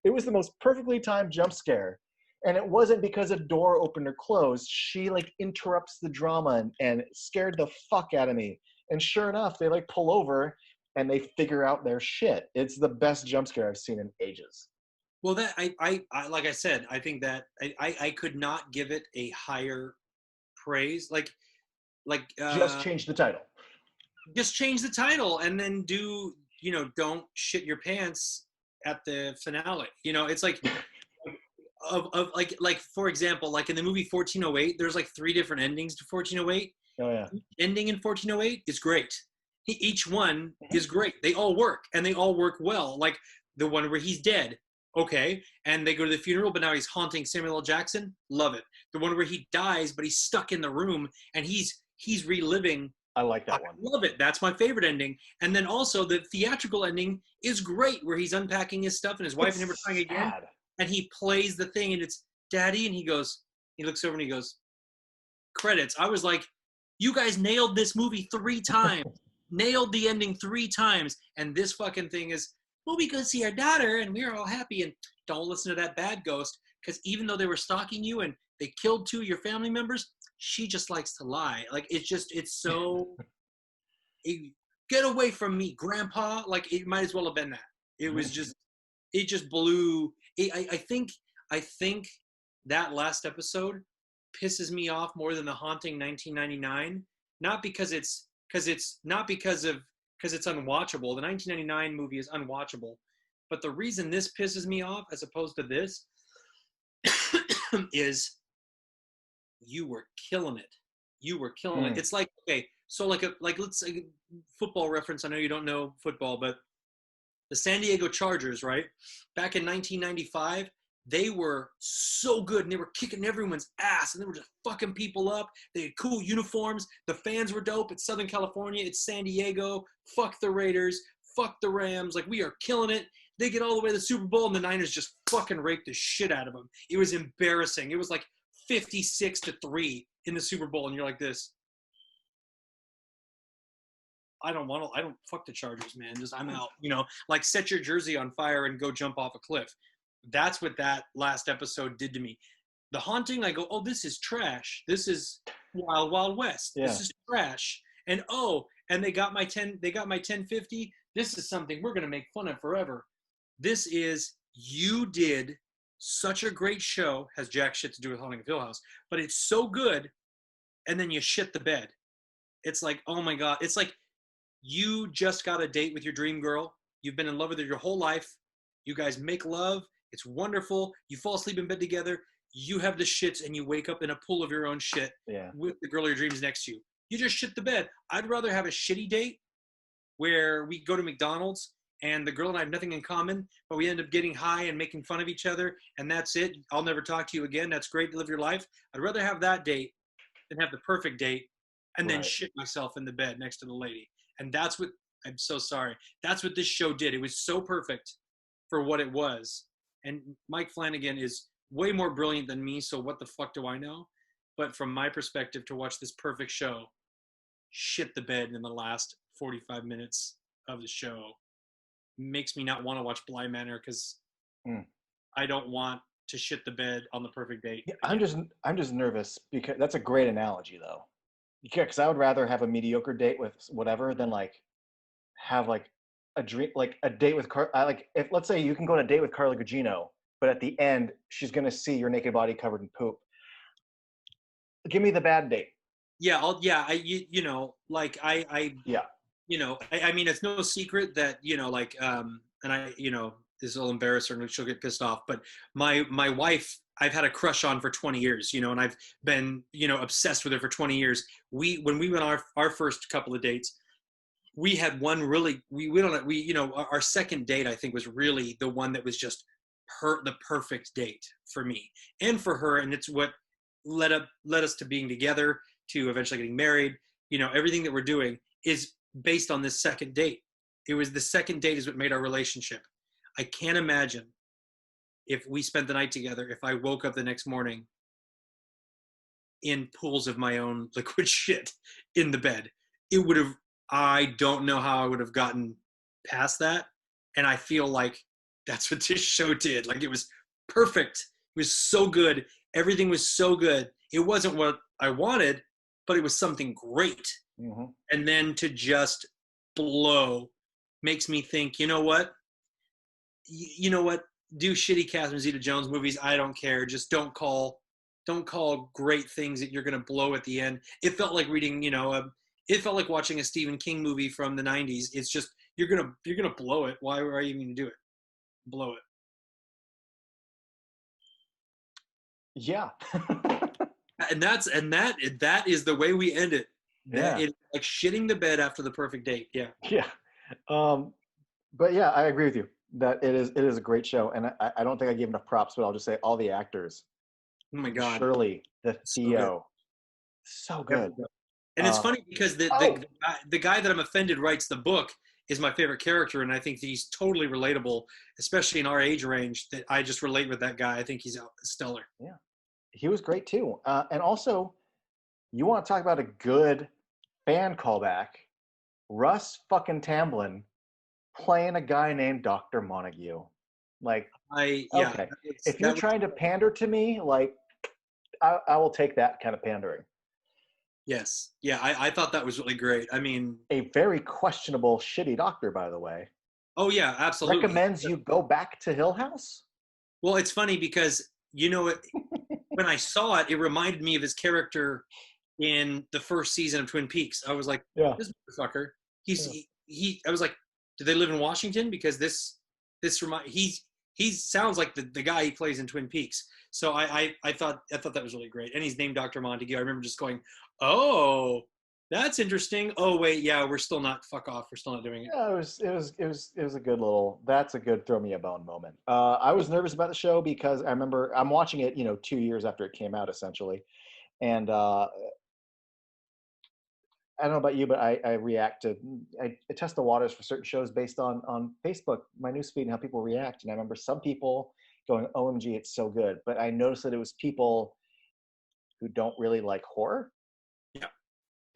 It was the most perfectly timed jump scare. And it wasn't because a door opened or closed. She like interrupts the drama and scared the fuck out of me. And sure enough, they like pull over and they figure out their shit. It's the best jump scare I've seen in ages. Well, that I like I said, I think that I could not give it a higher praise. Like Just change the title. just change the title and then do, don't shit your pants at the finale. It's like of like for example, like in the movie 1408, there's like 3 different endings to 1408. Oh yeah. Ending in 1408 is great. Each one is great. They all work and they all work well. Like the one where he's dead, okay, and they go to the funeral, but now he's haunting Samuel L. Jackson. Love it. The one where he dies, but he's stuck in the room and he's reliving. I like that one. Love it. That's my favorite ending. And then also the theatrical ending is great, where he's unpacking his stuff and his wife and him are trying again, and he plays the thing and it's Daddy, and he looks over and he goes, credits. I was like, you guys nailed this movie 3 times. Nailed the ending 3 times, and this fucking thing is, well, we go see our daughter and we're all happy, and don't listen to that bad ghost, because even though they were stalking you and they killed 2 of your family members, she just likes to lie. Like, it's so get away from me, Grandpa. Like, it might as well have been that. It was just, it just blew. I think that last episode pisses me off more than The Haunting 1999. Not because it's unwatchable. The 1999 movie is unwatchable. But the reason this pisses me off as opposed to this is you were killing it. You were killing it. It's like, okay, so like let's say football reference. I know you don't know football, but the San Diego Chargers, right? Back in 1995, they were so good and they were kicking everyone's ass and they were just fucking people up. They had cool uniforms. The fans were dope. It's Southern California. It's San Diego. Fuck the Raiders. Fuck the Rams. Like, we are killing it. They get all the way to the Super Bowl and the Niners just fucking raped the shit out of them. It was embarrassing. It was like 56-3 in the Super Bowl, and you're like this. I don't fuck the Chargers, man. Just, I'm out, like, set your jersey on fire and go jump off a cliff. That's what that last episode did to me. The Haunting, I go, oh, this is trash. This is Wild Wild West. Yeah. This is trash. And and they got my 1050. This is something we're gonna make fun of forever. This is, you did such a great show, has jack shit to do with Haunting of Hill House, but it's so good, and then you shit the bed. It's like, oh my God. It's like you just got a date with your dream girl. You've been in love with her your whole life. You guys make love. It's wonderful. You fall asleep in bed together. You have the shits and you wake up in a pool of your own shit with the girl of your dreams next to you. You just shit the bed. I'd rather have a shitty date where we go to McDonald's and the girl and I have nothing in common, but we end up getting high and making fun of each other, and that's it. I'll never talk to you again. That's great to live your life. I'd rather have that date than have the perfect date and then shit myself in the bed next to the lady. And that's what, I'm so sorry. That's what this show did. It was so perfect for what it was. And Mike Flanagan is way more brilliant than me, so what the fuck do I know? But from my perspective, to watch this perfect show shit the bed in the last 45 minutes of the show makes me not want to watch Bly Manor, because I don't want to shit the bed on the perfect date. Yeah, I'm just nervous, because that's a great analogy though. Because I would rather have a mediocre date with whatever than like have like a dream, like a date with like, if let's say you can go on a date with Carla Gugino, but at the end she's gonna see your naked body covered in poop. Give me the bad date. Yeah, I mean, it's no secret that, and I, this will embarrass her and she'll get pissed off, but my wife, I've had a crush on for 20 years, and I've been, obsessed with her for 20 years. When we went on our first couple of dates, we had one really, our second date, I think, was really the one that was just the perfect date for me and for her. And it's what led us to being together, to eventually getting married. Everything that we're doing is based on this second date. It was the second date is what made our relationship. I can't imagine if we spent the night together, if I woke up the next morning in pools of my own liquid shit in the bed. It would have, I don't know how I would have gotten past that. And I feel like that's what this show did. Like it was perfect. It was so good. Everything was so good. It wasn't what I wanted, but it was something great. Mm-hmm. And then to just blow makes me think, you know what? You know what? Do shitty Catherine Zeta-Jones movies. I don't care. Just don't call great things that you're going to blow at the end. It felt like reading, it felt like watching a Stephen King movie from the 90s. It's just you're going to blow it. Why are you even going to do it? Blow it. Yeah. And that is the way we end it. Yeah. It's like shitting the bed after the perfect date. Yeah. Yeah. But yeah, I agree with you that it is a great show, and I don't think I gave enough props, but I'll just say all the actors, Oh my God. Shirley, the So good. Theo, so good. And it's funny because Oh, the guy that I'm offended writes the book is my favorite character, and I think that he's totally relatable, especially in our age range. That I just relate with that guy. I think he's stellar. yeah, he was great too. And also, you want to talk about a good fan callback? Russ fucking Tamblyn playing a guy named Dr. Montague. Like, Yeah, okay, if you're trying to pander to me, like, I will take that kind of pandering. yes, yeah, I thought that was really great. I mean, A very questionable, shitty doctor, by the way. oh yeah, absolutely. Recommends you go back to Hill House? Well, it's funny because when I saw it, it reminded me of his character in the first season of Twin Peaks. I was like, Yeah. this motherfucker. He's Yeah. he. I was like, do they live in Washington? Because he sounds like the guy he plays in Twin Peaks. So I thought that was really great. And he's named Dr. Montague. I remember just going, oh, that's interesting. Oh wait, yeah, we're still not, fuck off. We're still not doing it. Yeah, it was a good little. That's a good throw me a bone moment. I was nervous about the show because I remember I'm watching it, 2 years after it came out, essentially, and I don't know about you, but I react to I test the waters for certain shows based on Facebook, my newsfeed, and how people react. And I remember some people going, "OMG, it's so good," but I noticed that it was people who don't really like horror. Yeah.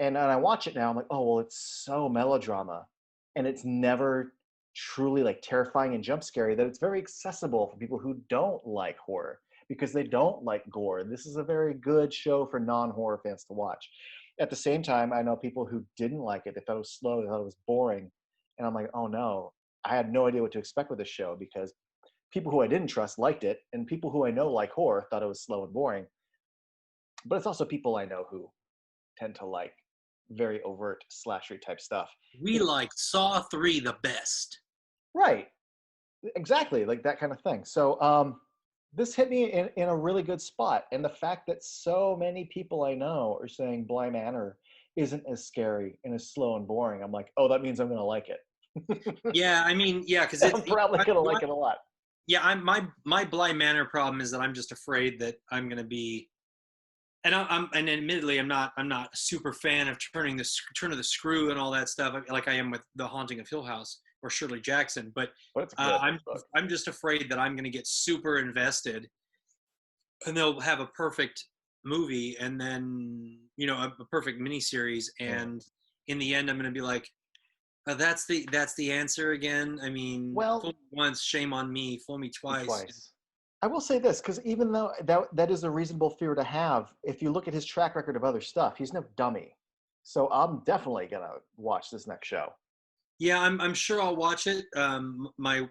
And I watch it now, I'm like, oh well, it's so melodrama, and it's never truly like terrifying and jump scary. That it's very accessible for people who don't like horror because they don't like gore. This is a very good show for non-horror fans to watch. At the same time, I know people who didn't like it. They thought it was slow. They thought it was boring, and I'm like, oh no, I had no idea what to expect with this show because people who I didn't trust liked it, and people who I know like horror thought it was slow and boring. But it's also people I know who tend to like very overt slashery type stuff. We like Saw 3 the best. Right. Exactly. Like that kind of thing. So this hit me in a really good spot. And the fact that so many people I know are saying Bly Manor isn't as scary and as slow and boring, I'm like, oh, that means I'm going to like it. Yeah, I mean, yeah, because I'm probably going to like it a lot. yeah, my Bly Manor problem is that I'm just afraid that I'm going to be, and and admittedly I'm not a super fan of turn of the screw and all that stuff like I am with The Haunting of Hill House or Shirley Jackson, but But it's a good book. I'm just afraid that I'm going to get super invested, and they'll have a perfect movie and then a perfect miniseries, and in the end I'm going to be like, that's the answer again. I mean, Well, fool me once, shame on me. Fool me twice. I will say this, because even though that is a reasonable fear to have, if you look at his track record of other stuff, he's no dummy. So I'm definitely gonna watch this next show. Yeah, I'm sure I'll watch it. My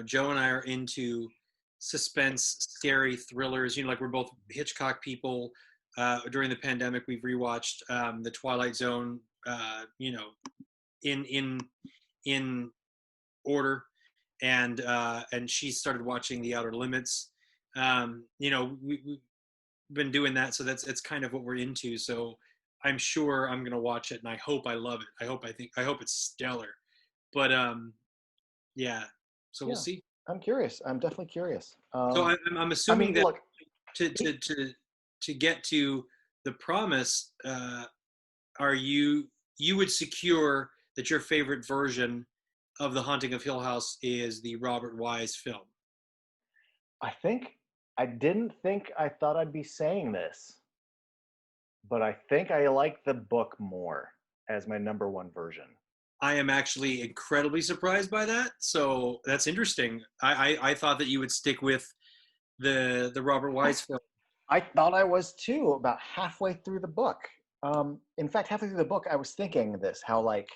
Joe and I are into suspense, scary thrillers. Like we're both Hitchcock people. During the pandemic, we've rewatched The Twilight Zone. In in order, and she started watching The Outer Limits. We've been doing that, so it's kind of what we're into. So I'm sure I'm gonna watch it, and I hope I love it. I hope it's stellar. But yeah. So we'll Yeah, see. I'm curious. I'm definitely curious. So I'm assuming that Look, to to to to get to the promise, are you would secure that your favorite version of The Haunting of Hill House is the Robert Wise film? I think I didn't think I thought I'd be saying this, but I think I like the book more as my number one version. I am actually incredibly surprised by that. So that's interesting. I thought that you would stick with the Robert Wise film. I thought I was too, about halfway through the book. In fact, halfway through the book, I was thinking this, how like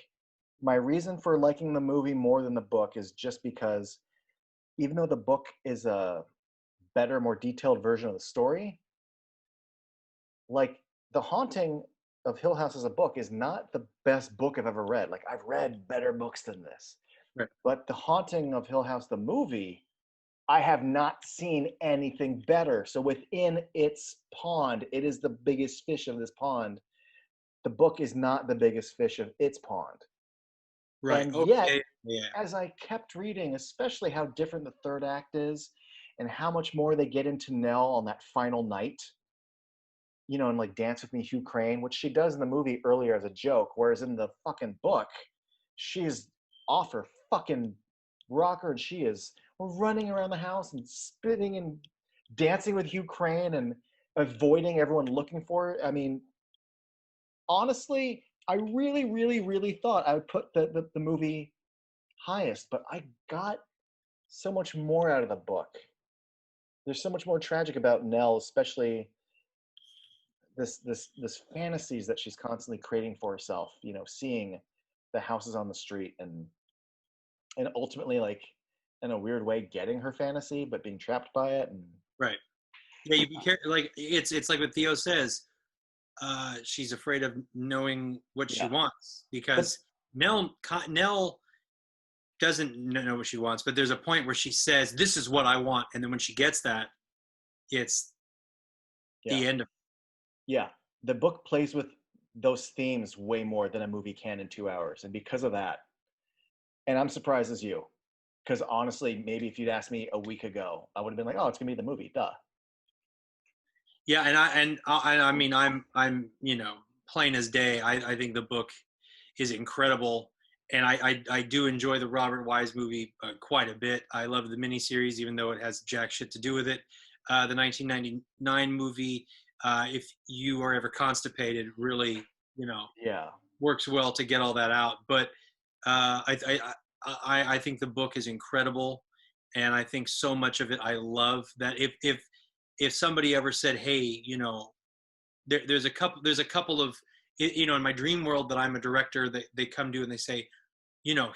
my reason for liking the movie more than the book is just because even though the book is a better, more detailed version of the story, like The Haunting of Hill House as a book is not the best book I've ever read. Like I've read better books than this. Right. But The Haunting of Hill House, the movie, I have not seen anything better. So within its pond, it is the biggest fish of this pond. The book is not the biggest fish of its pond. Right. And yet, Okay. Yeah. as I kept reading, especially how different the third act is and how much more they get into Nell on that final night, you know, and like Dance With Me, Hugh Crane, which she does in the movie earlier as a joke, whereas in the fucking book, she's off her fucking rocker and she is running around the house and spitting and dancing with Hugh Crane and avoiding everyone looking for her. I mean, honestly, I really, really, really thought I would put the movie highest, but I got so much more out of the book. There's so much more tragic about Nell, especially this fantasies that she's constantly creating for herself, you know, seeing the houses on the street and ultimately like in a weird way getting her fantasy but being trapped by it. And Right. Yeah. You be careful. Like it's like what Theo says. She's afraid of knowing what she yeah, wants but because Nell doesn't know what she wants. But there's a point where she says, "This is what I want," and then when she gets that, it's yeah, the end of. yeah, the book plays with those themes way more than a movie can in 2 hours, and because of that, and I'm surprised as you, because honestly, maybe if you'd asked me a week ago, I would have been like, oh, it's gonna be the movie, duh. Yeah, and I mean I'm plain as day. I think the book is incredible, and I do enjoy the Robert Wise movie quite a bit. I love the miniseries, even though it has jack shit to do with it. The 1999 movie, if you are ever constipated, really Yeah, works well to get all that out. But I think the book is incredible, and I think so much of it I love that if somebody ever said, hey, there's a couple of in my dream world that I'm a director, they come to and they say,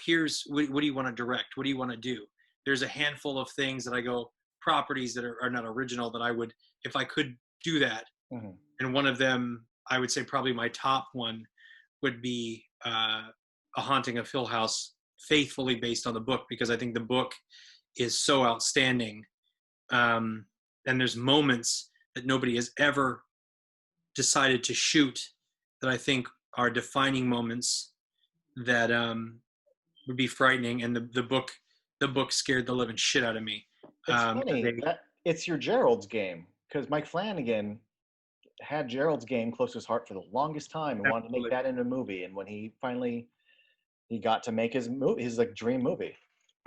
here's what do you want to direct, what do you want to do. There's a handful of things that I go, properties that are not original, that I would, if I could do that. mm-hmm. And one of them, I would say probably my top one would be A Haunting of Hill House, faithfully based on the book, because I think the book is so outstanding. And there's moments that nobody has ever decided to shoot that I think are defining moments that would be frightening. And the book scared the living shit out of me. It's funny that it's your Gerald's game because Mike Flanagan had Gerald's Game close to his heart for the longest time and wanted to make that into a movie. And when he finally he got to make his movie, his like dream movie.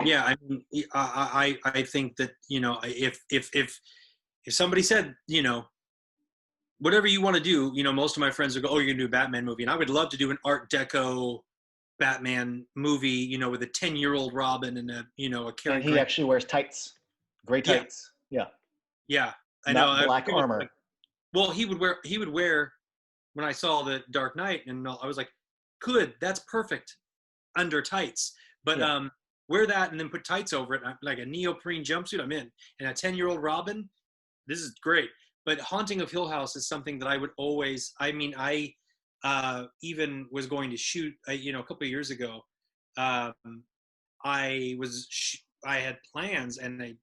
Yeah, I mean, I think that if somebody said whatever you want to do, most of my friends would go, oh, you're gonna do a Batman movie, and I would love to do an Art Deco Batman movie, with a 10-year-old Robin and a Cary And he Grant. actually wears tights, gray Yeah, tights. Yeah, yeah, I know. not black armor. Well, he would wear when I saw the Dark Knight, and I was like, good, that's perfect under tights. But Yeah. wear that and then put tights over it, like a neoprene jumpsuit, I'm in. And a 10-year-old Robin, this is great. But Haunting of Hill House is something that I would always, I mean, I even was going to shoot, a couple of years ago. Um, I had plans and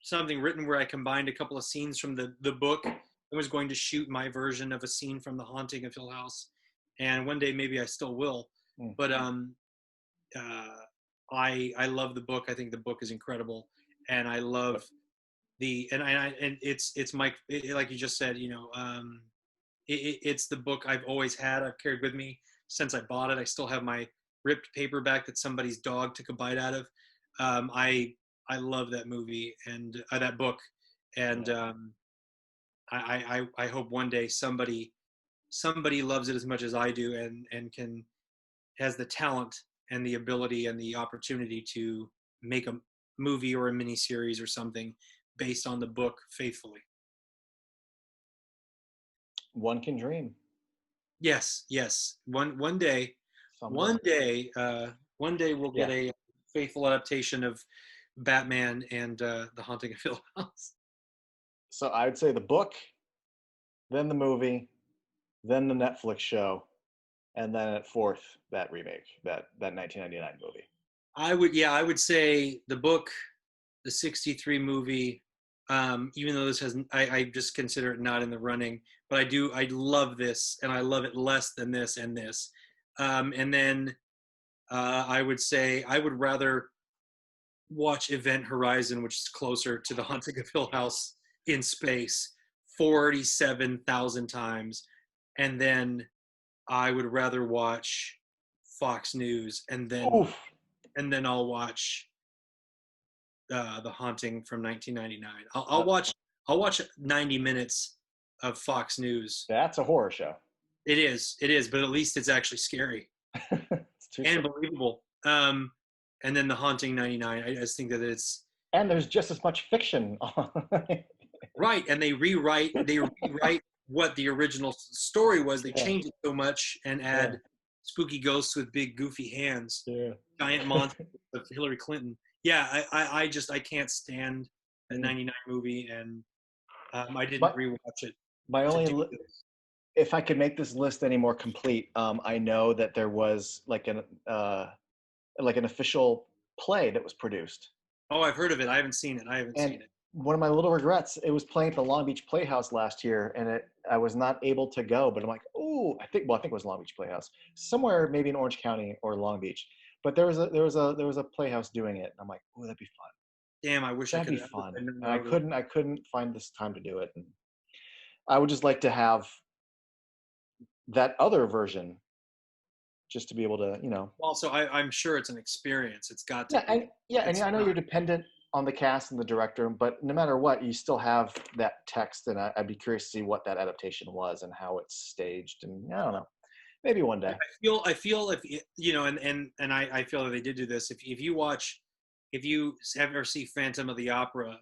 something written where I combined a couple of scenes from the book. I was going to shoot my version of a scene from The Haunting of Hill House, and one day maybe I still will. Mm. But I love the book. I think the book is incredible, and I love and it's Mike, like you just said, it's the book I've always had. I've carried with me since I bought it. I still have my ripped paperback that somebody's dog took a bite out of. I love that movie and that book, and I hope one day somebody somebody loves it as much as I do, and can has the talent and the ability and the opportunity to make a movie or a miniseries or something based on the book faithfully. One can dream. Yes, yes. One day, Someday. one day we'll get Yeah. a faithful adaptation of Batman and The Haunting of Hill House. So I would say the book, then the movie, then the Netflix show, and then at fourth that remake, that 1999 movie. I would say the book, the 63 movie, even though this has, I just consider it not in the running, but I love this, and I love it less than this and this. And then I would say I would rather watch Event Horizon, which is closer to The Haunting of Hill House in space, 47,000 times. And then I would rather watch Fox News, Oof. and then I'll watch The Haunting from 1999. I'll watch 90 minutes of Fox News. That's a horror show. It is, but at least it's actually scary It's too and simple. believable. And then The Haunting 99. I just think that it's And there's just as much fiction. right, and they rewrite what the original story was. They Yeah. change it so much and add spooky ghosts with big goofy hands, Yeah. giant monsters of Hillary Clinton. Yeah, I can't stand the 99 movie, and I didn't rewatch it. My only, if I could make this list any more complete, I know that there was like an official play that was produced. Oh, I've heard of it. I haven't seen it. One of my little regrets, it was playing at the Long Beach Playhouse last year, and I was not able to go. But I'm like, oh, I think it was Long Beach Playhouse, somewhere maybe in Orange County or Long Beach. But there was a playhouse doing it, and I'm like, oh, that'd be fun. Damn, I wish That'd I could. be fun. And I couldn't find this time to do it. And I would just like to have that other version, just to be able to, Also, I'm sure it's an experience. It's got to be. And I know you're dependent on the cast and the director, but no matter what, you still have that text, and I'd be curious to see what that adaptation was and how it's staged. And I don't know, maybe one day. I feel if and I feel that they did do this. If you ever see Phantom of the Opera,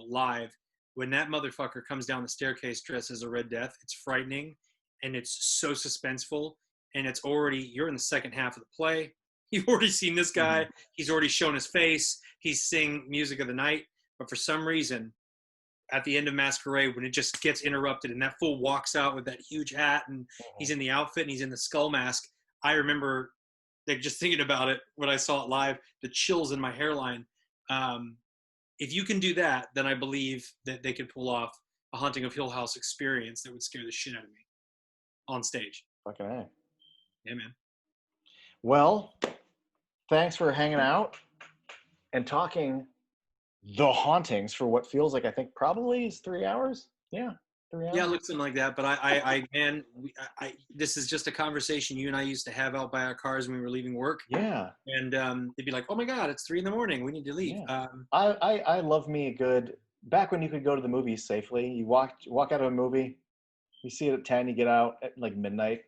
live, when that motherfucker comes down the staircase dressed as a Red Death, it's frightening, and it's so suspenseful, and you're in the second half of the play. You've already seen this guy. Mm-hmm. He's already shown his face. He's singing Music of the Night. But for some reason, at the end of Masquerade, when it just gets interrupted and that fool walks out with that huge hat and he's in the outfit and he's in the skull mask, I remember just thinking about it when I saw it live, the chills in my hairline. If you can do that, then I believe that they could pull off a Haunting of Hill House experience that would scare the shit out of me on stage. Fucking A. Yeah, man. Well, thanks for hanging out and talking The Hauntings for what feels like, I think probably is 3 hours. Yeah, 3 hours. Yeah, it looks something like that. But this is just a conversation you and I used to have out by our cars when we were leaving work. Yeah. And they'd be like, "Oh my God, it's 3 a.m. We need to leave." Yeah. I love me a good, back when you could go to the movies safely. You walk out of a movie, you see it at 10, you get out at like midnight,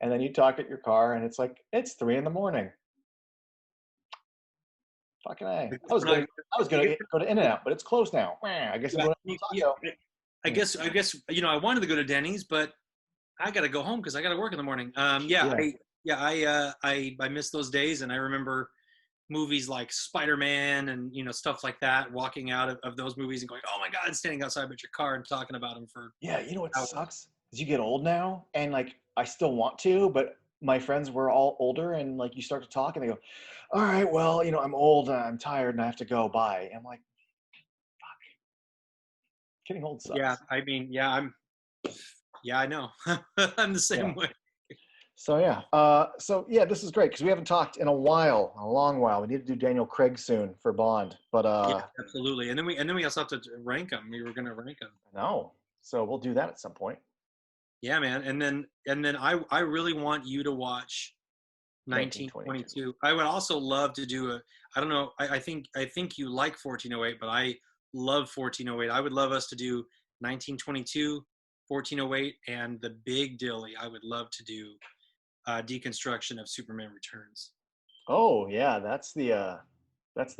and then you talk at your car, and it's like, it's 3 a.m. Fucking A. I was gonna go to In-N-Out, but it's closed now. I guess I'm going to Taco. I guess I wanted to go to Denny's, but I got to go home because I got to work in the morning. I miss those days, and I remember movies like Spider-Man and stuff like that. Walking out of those movies and going, "Oh my God!" and standing outside with your car and talking about them for. Yeah, you know what sucks is you get old now, and like I still want to, but my friends were all older, and like you start to talk, and they go, "All right, well, I'm old, and I'm tired, and I have to go. Bye." And I'm like, "Fuck, getting old sucks." Yeah, I mean, I know. I'm the same way. So this is great because we haven't talked in a long while. We need to do Daniel Craig soon for Bond, but yeah, absolutely. And then we also have to rank them. We were going to rank them. No, so we'll do that at some point. Yeah, man. And then I really want you to watch 1922. I would also love to do I don't know. I think you like 1408, but I love 1408. I would love us to do 1922, 1408, and the Big Dilly. I would love to do deconstruction of Superman Returns. Oh yeah, that's the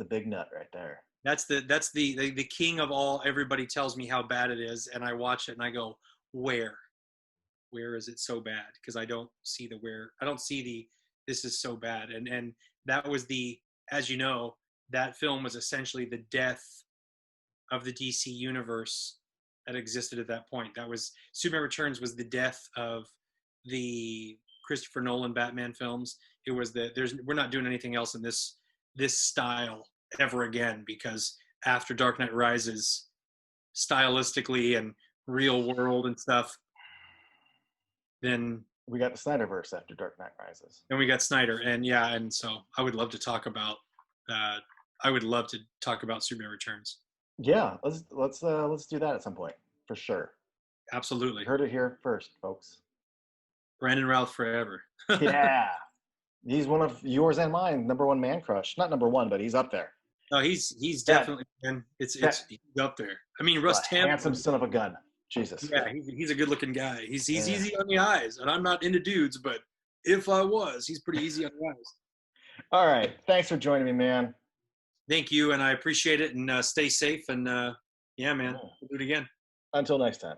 big nut right there. That's the king of all. Everybody tells me how bad it is, and I watch it and I go, where is it so bad? Because I don't see the where. I don't see the this is so bad. And that was the, as you know, that film was essentially the death of the DC universe that existed at that point. That was Superman Returns was the death of the Christopher Nolan Batman films. It was we're not doing anything else in this style ever again, because after Dark Knight Rises, stylistically and real world and stuff, then we got the Snyderverse after Dark Knight Rises. Then we got Snyder, and so I would love to talk about Superman Returns. Yeah, let's do that at some point for sure. Absolutely. You heard it here first, folks. Brandon Routh forever. Yeah, he's one of yours and mine number one man crush. Not number one, but he's up there. No, he's definitely, man. He's up there. I mean, Russ Tamblyn, handsome son of a gun. Jesus. Yeah, he's a good looking guy. He's easy on the eyes, and I'm not into dudes, but if I was, he's pretty easy on the eyes. All right, thanks for joining me, man. Thank you, and I appreciate it. And stay safe. And yeah, man, we'll do it again. Until next time.